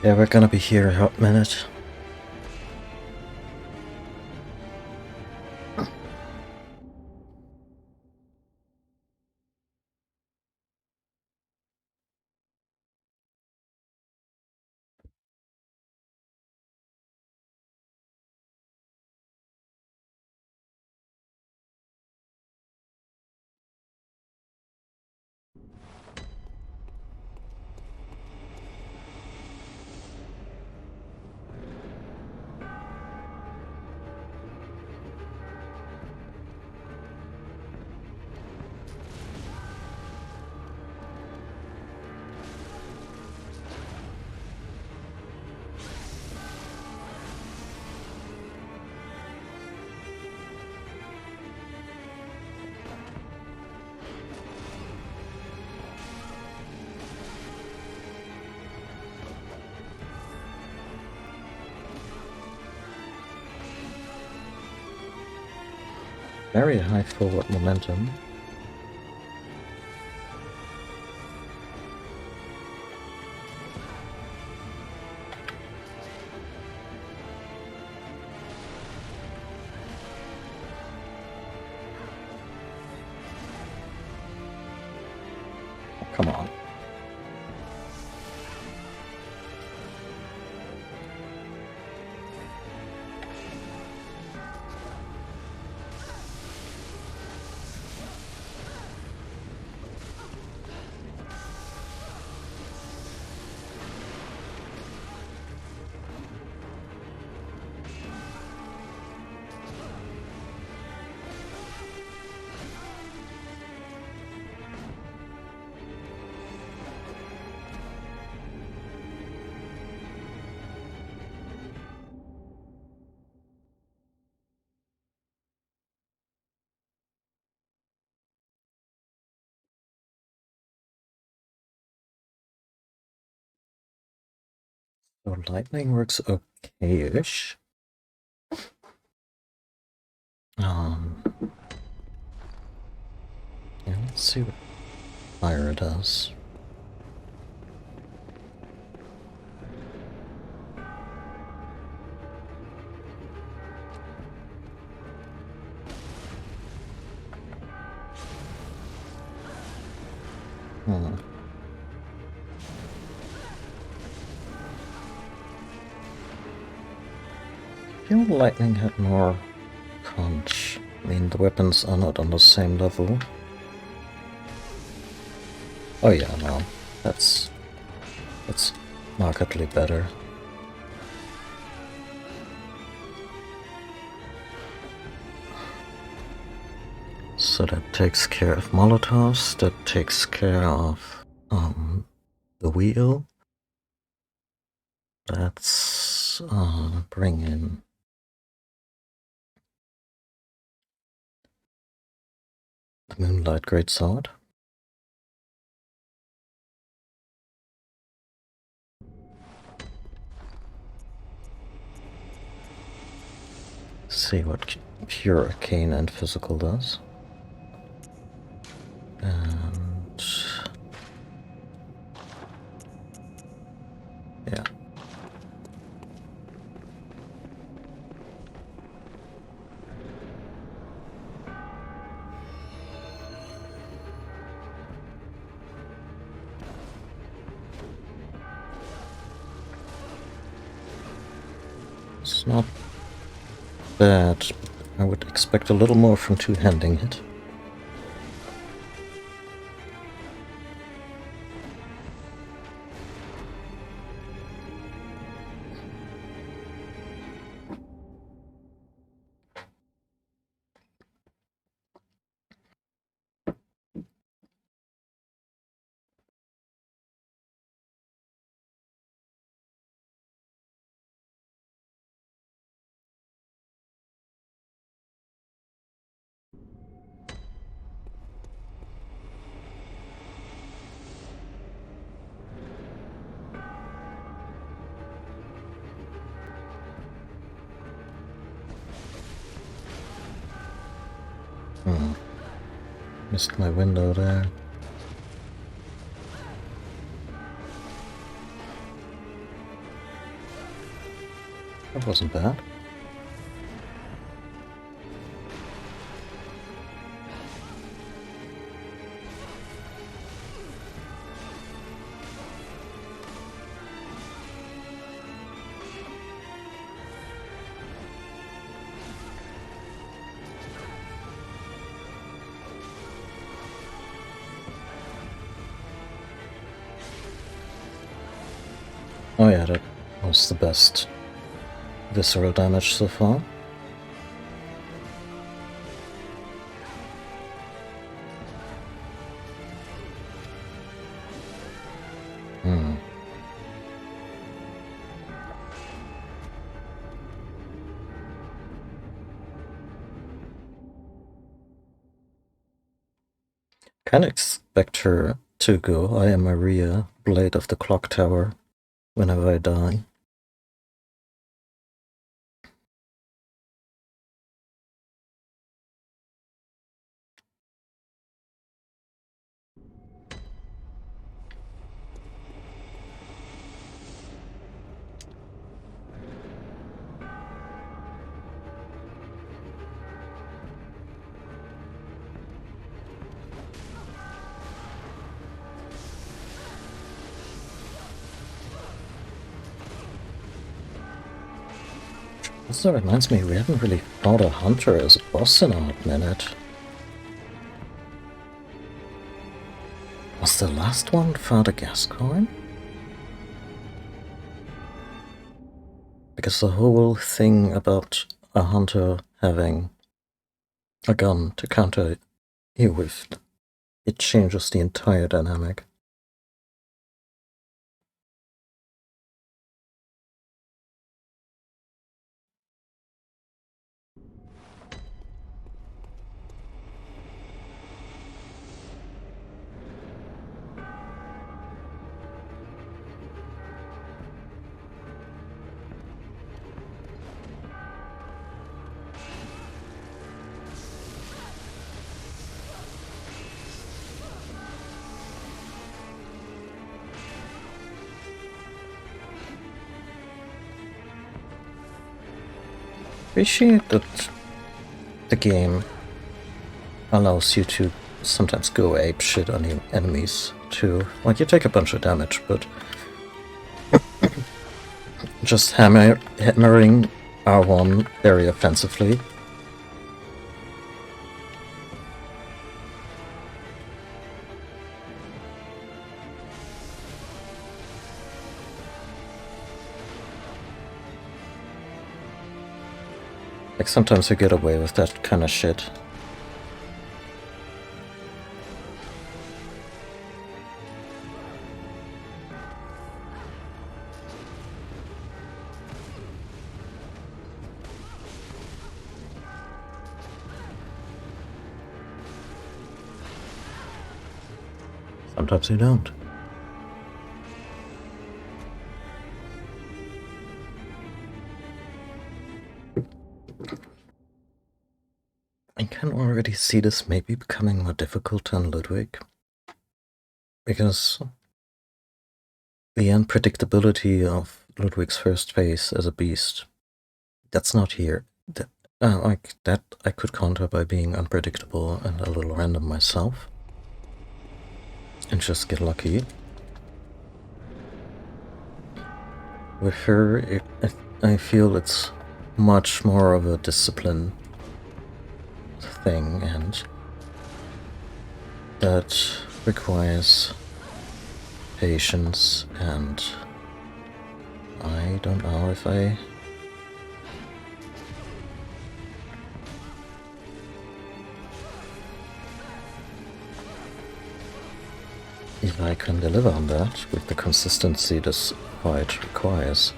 Yeah, we're gonna be here a hot minute. Very high forward momentum. Come on. So lightning works okay-ish. Yeah, let's see what fire does. I feel lightning had more punch. I mean, the weapons are not on the same level. Oh yeah, no. That's markedly better. So that takes care of Molotovs, that takes care of the wheel. Let's bring in the Moonlight Greatsword. See what pure arcane and physical does. And yeah. It's not bad. I would expect a little more from two-handing it. Missed my window there. That wasn't bad. Oh yeah, that was the best visceral damage so far. Can't expect her to go I am Maria, Blade of the Clock Tower, whenever I die. Also reminds me, we haven't really fought a hunter as a boss in a hot minute. Was the last one Father Gascoigne? Because the whole thing about a hunter having a gun to counter you with, it changes the entire dynamic. Appreciate that the game allows you to sometimes go apeshit on your enemies too. Like, you take a bunch of damage, but just hammering R1 very offensively. Like, sometimes you get away with that kind of shit. Sometimes you don't. I can already see this maybe becoming more difficult on Ludwig, because the unpredictability of Ludwig's first phase as a beast, that's not here. Like, that I could counter by being unpredictable and a little random myself, and just get lucky. With her, I feel it's much more of a discipline thing, and that requires patience, and I don't know if I can deliver on that with the consistency this fight requires.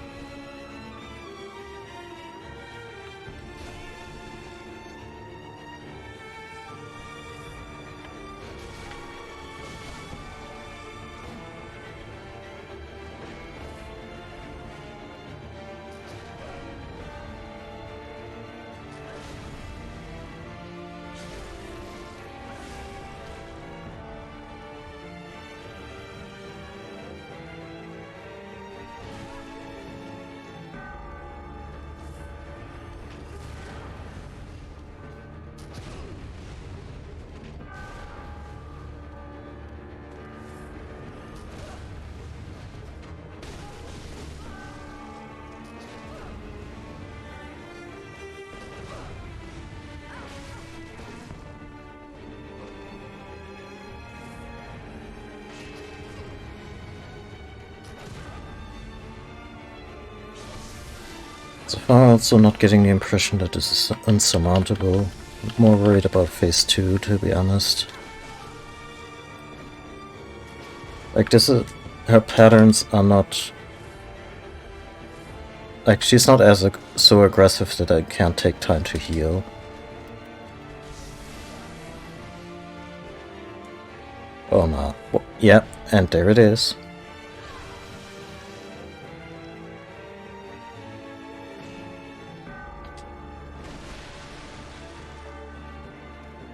So far, also not getting the impression that this is insurmountable. I'm more worried about phase 2, to be honest. Like, this is... her patterns are not... like, she's not as so aggressive that I can't take time to heal. Oh no. Well, yeah, and there it is.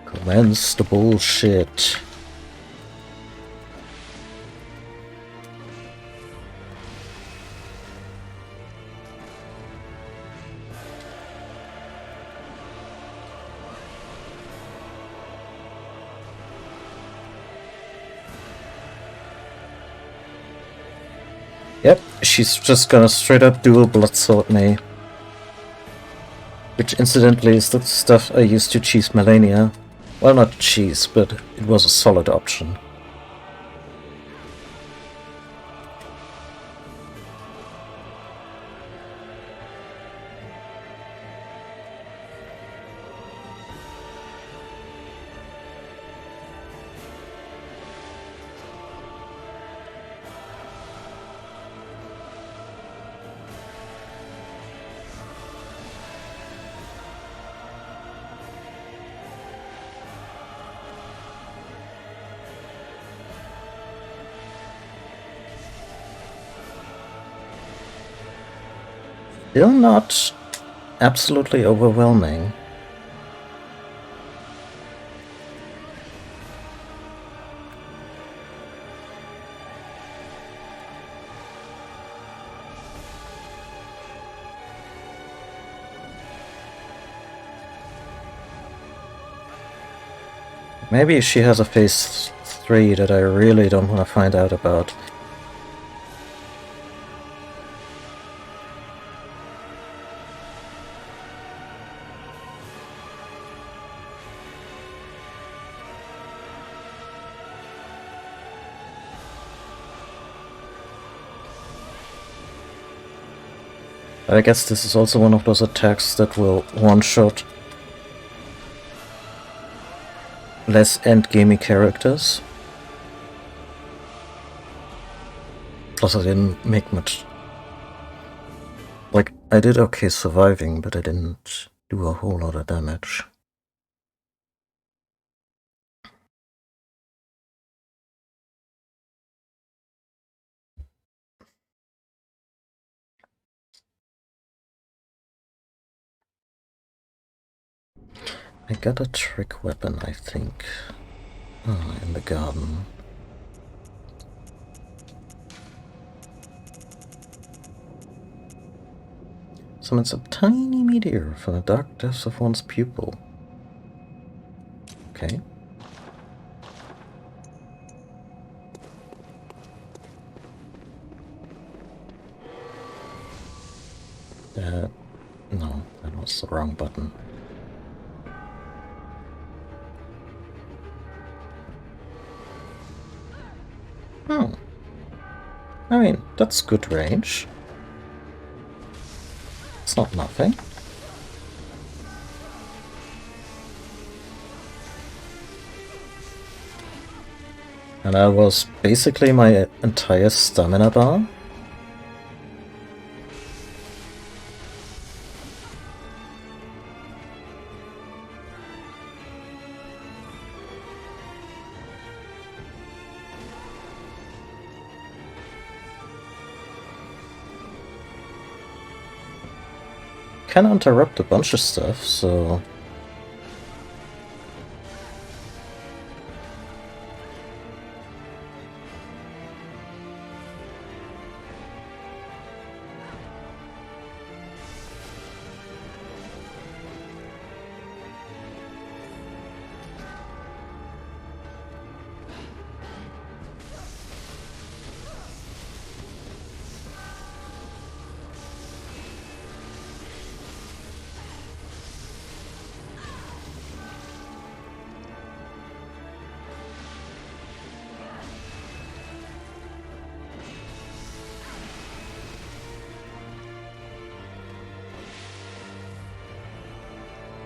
Commence the bullshit. Yep, she's just gonna straight up dual bloodsword me. Which incidentally is the stuff I used to cheese Melania. Well, not cheese, but it was a solid option. Still not absolutely overwhelming. Maybe she has a phase 3 that I really don't want to find out about. But I guess this is also one of those attacks that will one-shot less endgamey characters. Plus I didn't make much... like, I did okay surviving, but I didn't do a whole lot of damage. I got a trick weapon, I think. Oh, in the garden. Summons a tiny meteor from the dark depths of one's pupil. Okay. No, that was the wrong button. I mean, that's good range. It's not nothing. And that was basically my entire stamina bar. Can interrupt a bunch of stuff, so...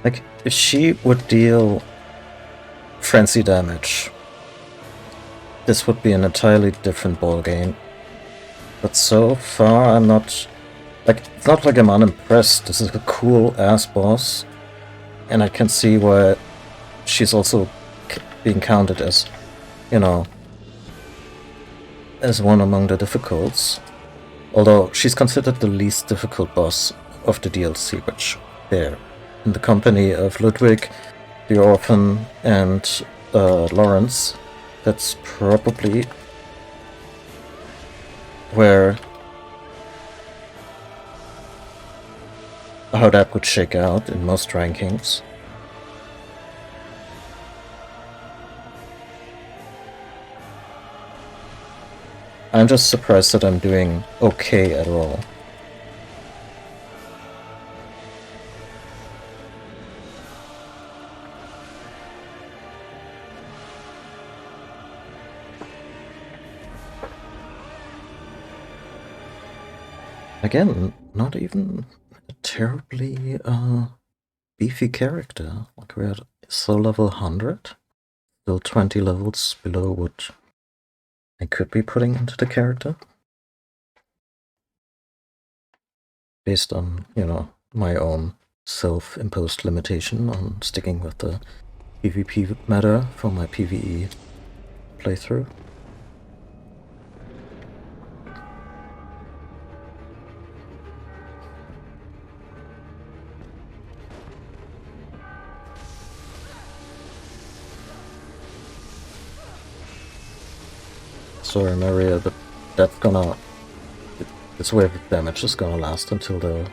Like, if she would deal frenzy damage, this would be an entirely different ballgame. But so far, I'm not... Like, it's not like I'm unimpressed. This is a cool-ass boss. And I can see why she's also being counted as, you know, as one among the difficults. Although she's considered the least difficult boss of the DLC, which there, in the company of Ludwig, the Orphan, and Lawrence, that's probably where how that would shake out in most rankings. I'm just surprised that I'm doing okay at all. Again, not even a terribly beefy character. Like, we're at soul level 100, still 20 levels below what I could be putting into the character. Based on, you know, my own self-imposed limitation on sticking with the PvP meta for my PvE playthrough. Sorry, Maria, but that's gonna... This wave of damage is gonna last until the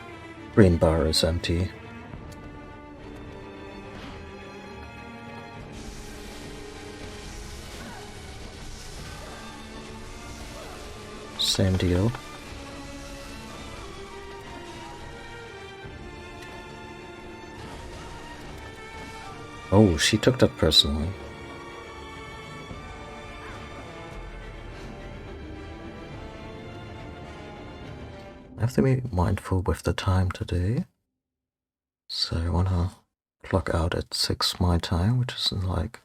green bar is empty. Same deal. Oh, she took that personally. I have to be mindful with the time today. So I wanna clock out at 6 my time, which is in like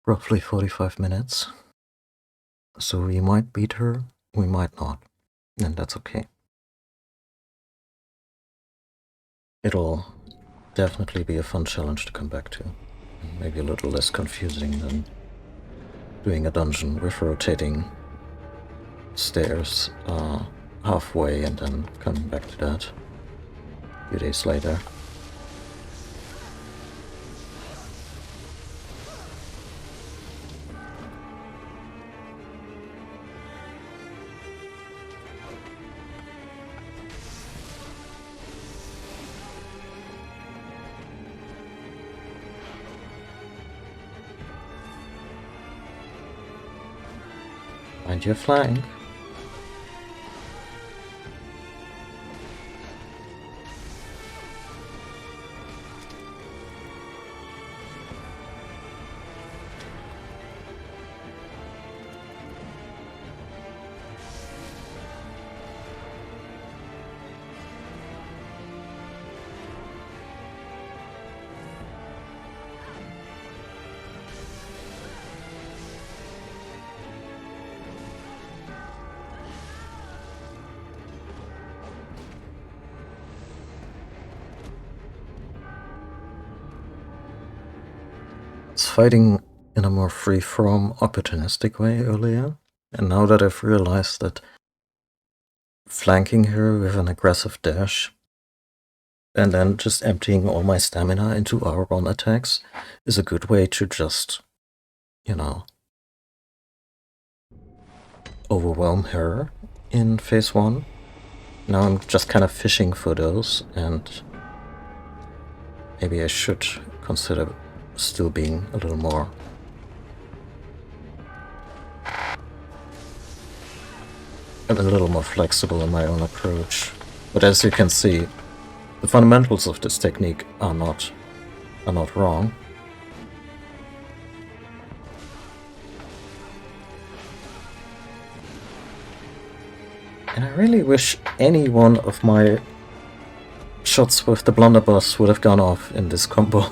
roughly 45 minutes. So we might beat her, we might not, and that's okay. It'll definitely be a fun challenge to come back to. Maybe a little less confusing than doing a dungeon with rotating stairs halfway and then coming back to that a few days later. Mind your flank. Fighting in a more free-form, opportunistic way earlier, and now that I've realized that flanking her with an aggressive dash and then just emptying all my stamina into R1 attacks is a good way to just, you know, overwhelm her in phase 1. Now I'm just kind of fishing for those, and maybe I should consider still being a little more flexible in my own approach. But as you can see, the fundamentals of this technique are not wrong. And I really wish any one of my shots with the blunderbuss would have gone off in this combo,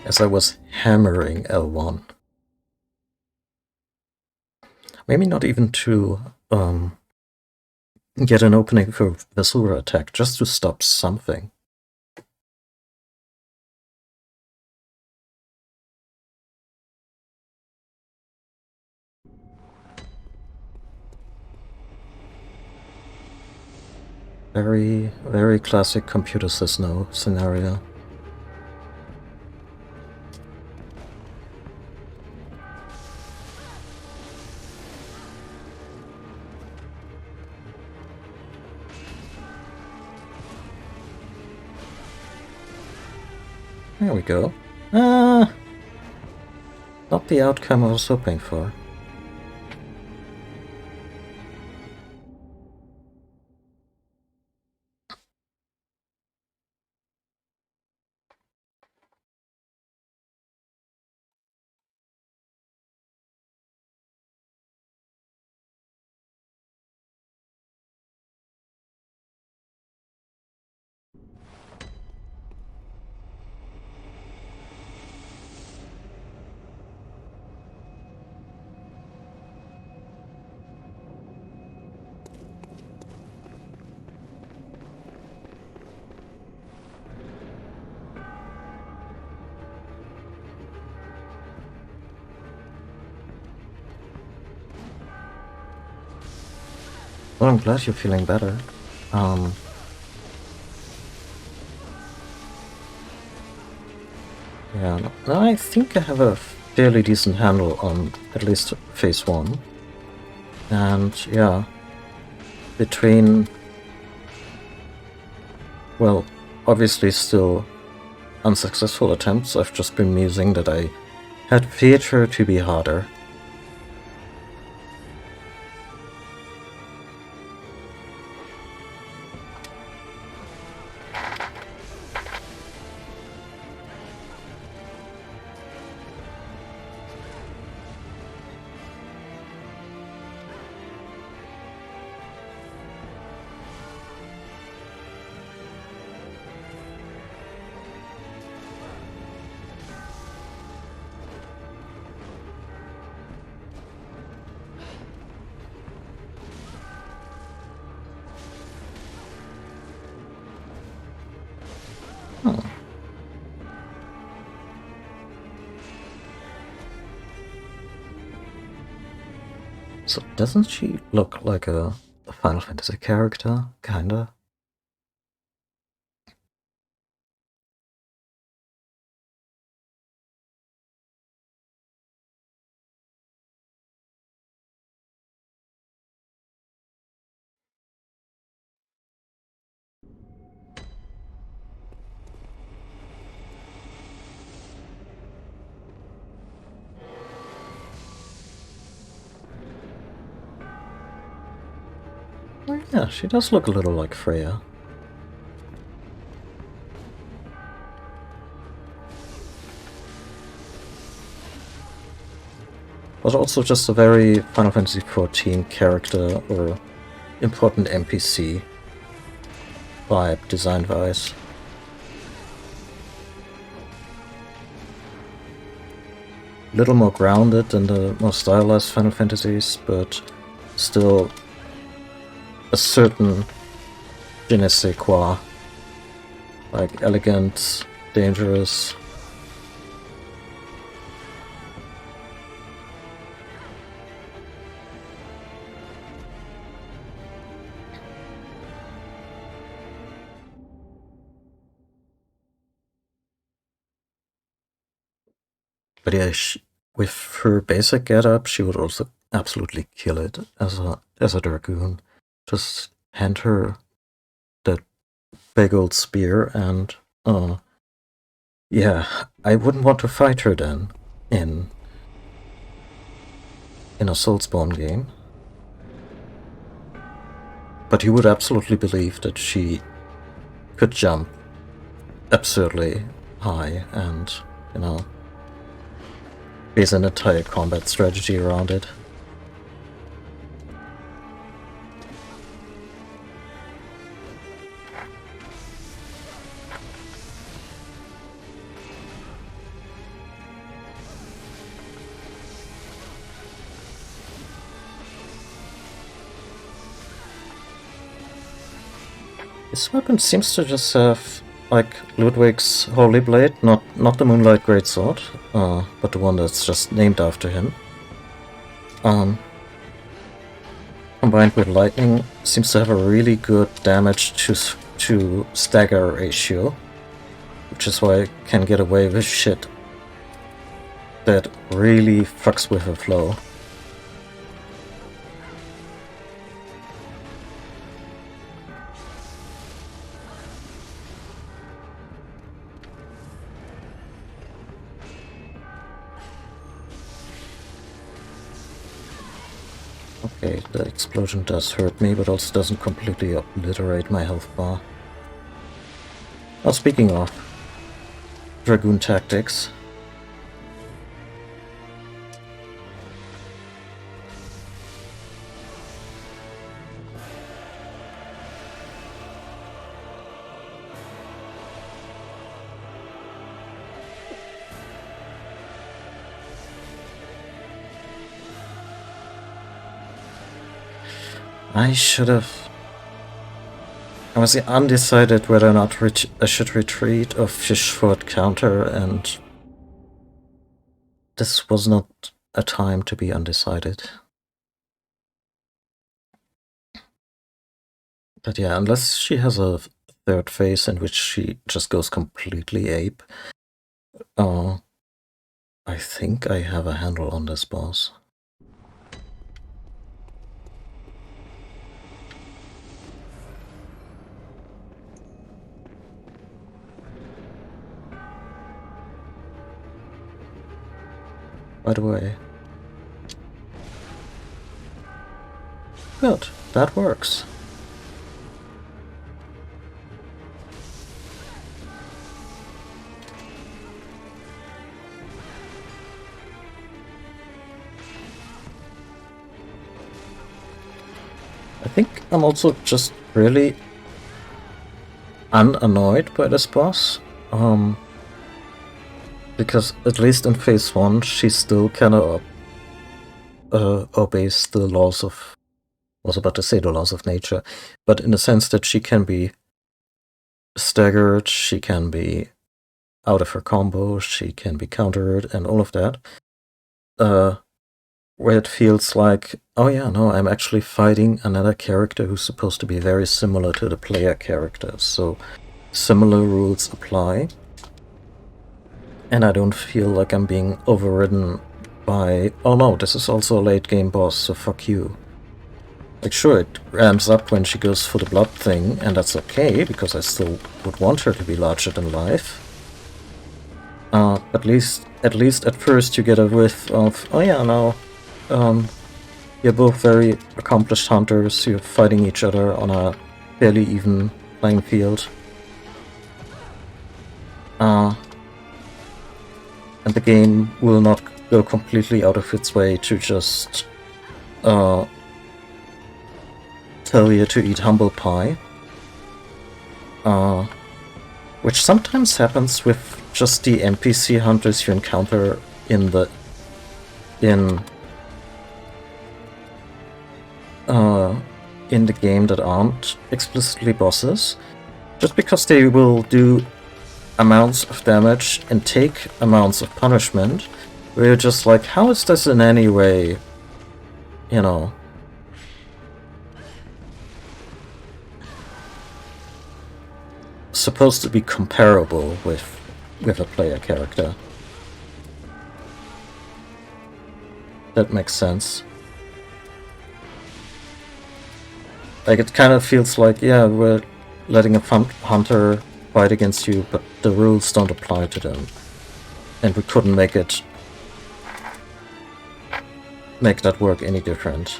as I was hammering L1. Maybe not even to get an opening for Vesura attack, just to stop something. Very, very classic computer says no scenario. There we go. Not the outcome I was hoping for. Well, I'm glad you're feeling better. Yeah, no, I think I have a fairly decent handle on at least phase 1. And yeah, between, well, obviously still unsuccessful attempts, I've just been musing that I had theater to be harder. So doesn't she look like a Final Fantasy character, kinda? Oh, yeah, she does look a little like Freya. But also just a very Final Fantasy XIV character or important NPC vibe, design-wise. A little more grounded than the more stylized Final Fantasies, but still a certain je ne sais quoi. Like elegant, dangerous. But yeah, with her basic getup, she would also absolutely kill it as a dragoon. Just hand her that big old spear and yeah, I wouldn't want to fight her then in a Soulspawn game. But you would absolutely believe that she could jump absurdly high and, you know, base an entire combat strategy around it. This weapon seems to just have, like, Ludwig's Holy Blade, not the Moonlight Greatsword, but the one that's just named after him. Combined with lightning, seems to have a really good damage to stagger ratio, which is why it can get away with shit that really fucks with the flow. Okay, the explosion does hurt me, but also doesn't completely obliterate my health bar. Now, speaking of Dragoon tactics, I was undecided whether or not I should retreat or fish for a counter, and this was not a time to be undecided. But yeah, unless she has a third phase in which she just goes completely ape, I think I have a handle on this boss. By the way. Good, that works. I think I'm also just really unannoyed by this boss. Because at least in phase 1, she still kinda obeys the laws of... I was about to say the laws of nature, but in the sense that she can be staggered, she can be out of her combo, she can be countered, and all of that. Where it feels like, oh yeah, no, I'm actually fighting another character who's supposed to be very similar to the player character, so similar rules apply. And I don't feel like I'm being overridden by, oh no, this is also a late game boss, so fuck you. Like, sure, it ramps up when she goes for the blood thing, and that's okay, because I still would want her to be larger than life. At least at first you get a whiff of, oh yeah, no, you're both very accomplished hunters, you're fighting each other on a fairly even playing field. And the game will not go completely out of its way to just tell you to eat humble pie. Which sometimes happens with just the NPC hunters you encounter in the game that aren't explicitly bosses, just because they will do amounts of damage and take amounts of punishment, where you're just like, how is this in any way, you know, supposed to be comparable with a player character? That makes sense. Like, it kind of feels like, yeah, we're letting a hunter fight against you, but the rules don't apply to them. And we couldn't make that work any different.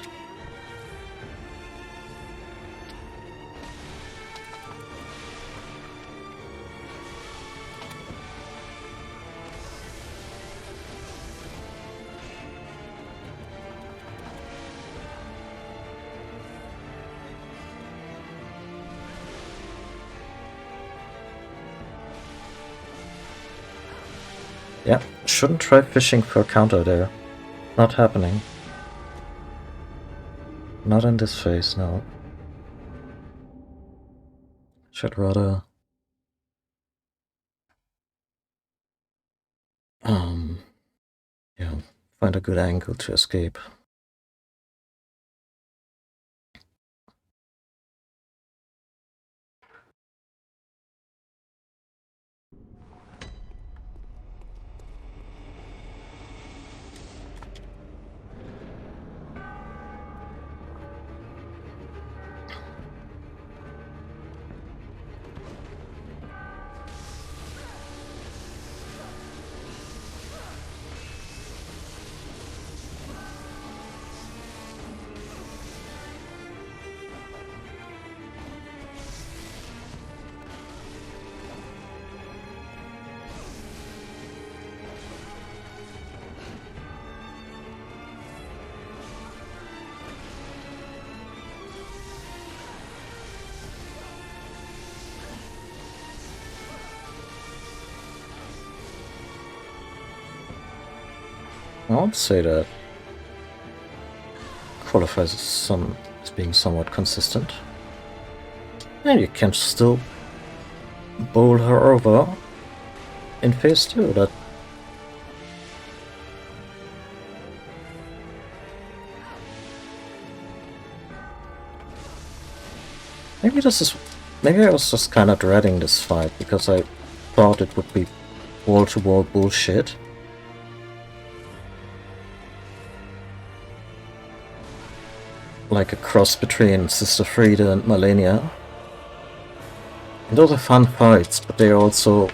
Yeah, shouldn't try fishing for a counter there. Not happening. Not in this phase, no. Should rather yeah, find a good angle to escape. I would say that qualifies as being somewhat consistent. And you can still bowl her over in phase 2. That maybe I was just kind of dreading this fight because I thought it would be wall-to-wall bullshit. Like a cross between Sister Frida and Malenia. And those are fun fights, but they're also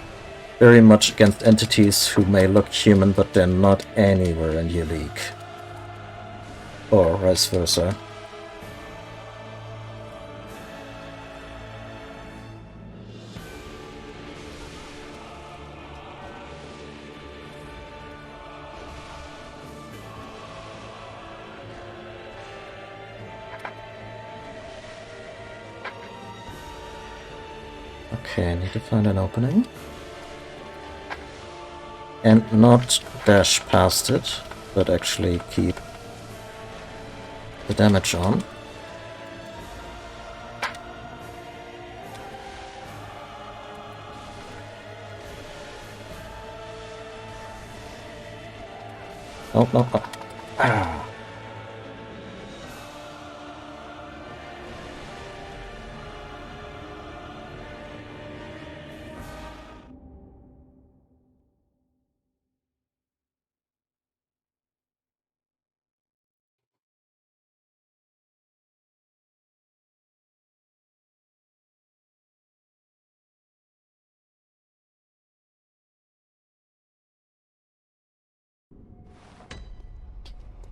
very much against entities who may look human, but they're not anywhere in your league. Or vice versa. Okay, I need to find an opening. And not dash past it, but actually keep the damage on. Oh, no, no. Ah.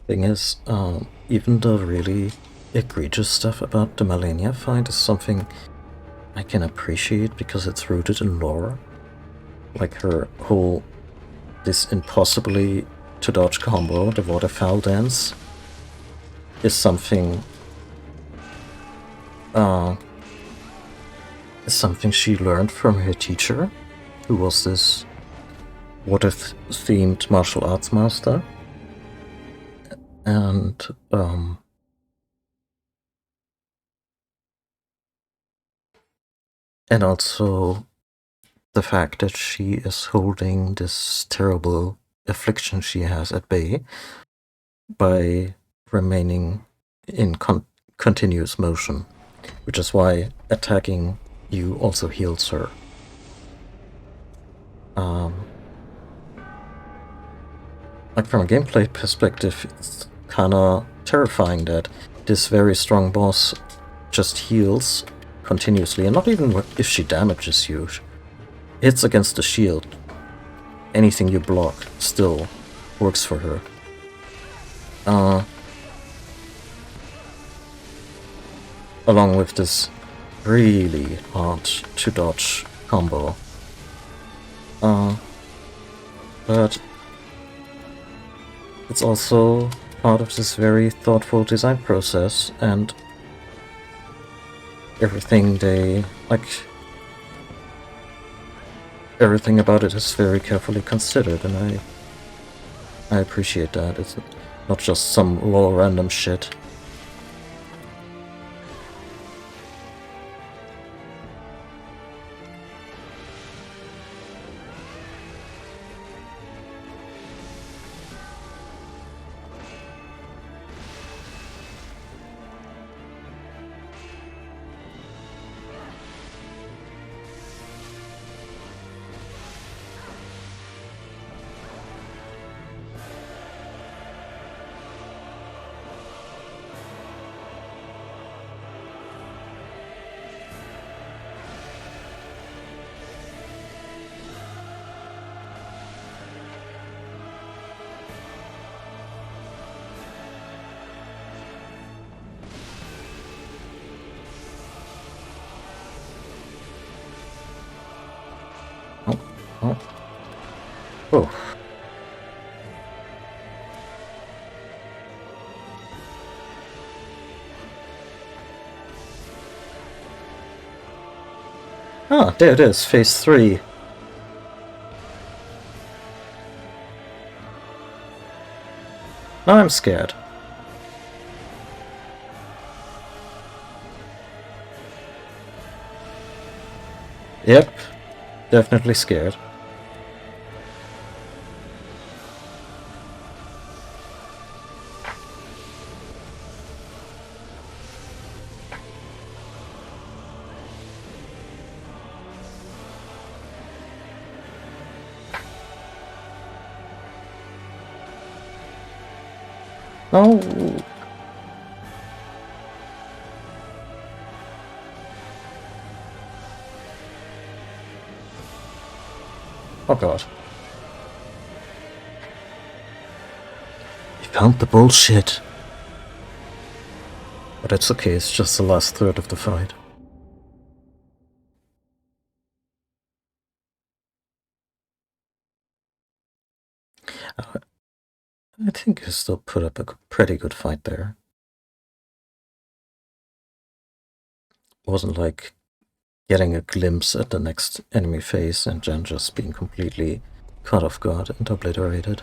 Thing is, even the really egregious stuff about the Malenia fight is something I can appreciate because it's rooted in lore. Like her whole, this impossibly to dodge combo, the waterfowl dance, is something she learned from her teacher, who was this water-themed martial arts master. And also the fact that she is holding this terrible affliction she has at bay by remaining in continuous motion, which is why attacking you also heals her. Like from a gameplay perspective, it's kinda terrifying that this very strong boss just heals continuously, and not even if she damages you. Hits against the shield, anything you block still works for her. Along with this really hard to dodge combo. But it's also part of this very thoughtful design process, and everything everything about it is very carefully considered, and I appreciate that. It's not just some raw random shit. Oh. Ah, there it is, phase 3. Now I'm scared. Yep, definitely scared. No. Oh god. We found the bullshit. But it's okay, it's just the last third of the fight. I think you still put up a pretty good fight there. It wasn't like getting a glimpse at the next enemy phase and then just being completely caught off guard and obliterated.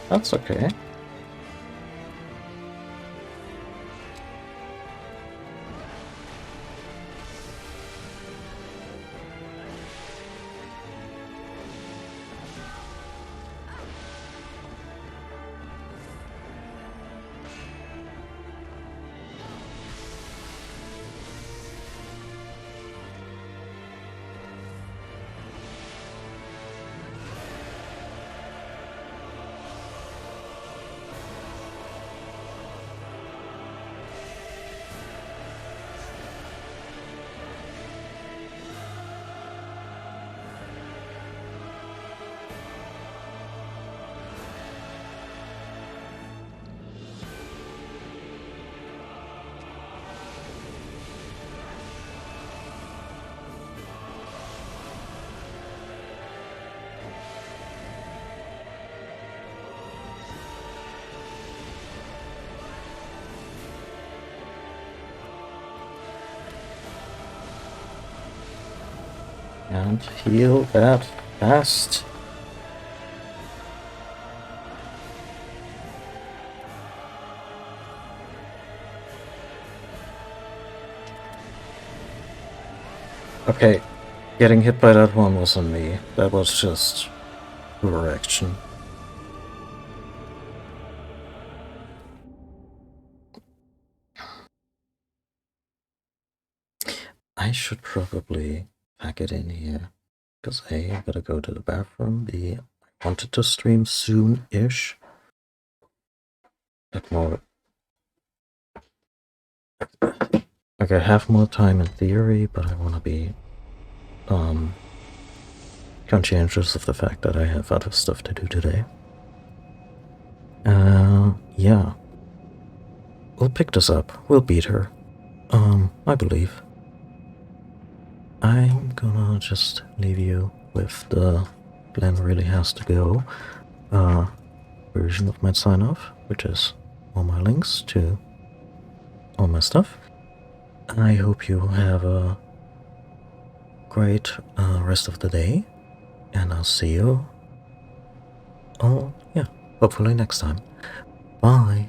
That's okay. And heal that fast. Okay, getting hit by that one wasn't me. That was just poor action. I should probably pack it in here. Because A, I gotta go to the bathroom. B, I wanted to stream soon-ish. But more... Like, I have more time in theory, but I want to be conscientious of the fact that I have other stuff to do today. Yeah. We'll pick this up. We'll beat her. I believe. I'm gonna just leave you with the Glenn really has to go version of my sign off, which is all my links to all my stuff. I hope you have a great rest of the day, and I'll see you all, yeah, hopefully next time. Bye.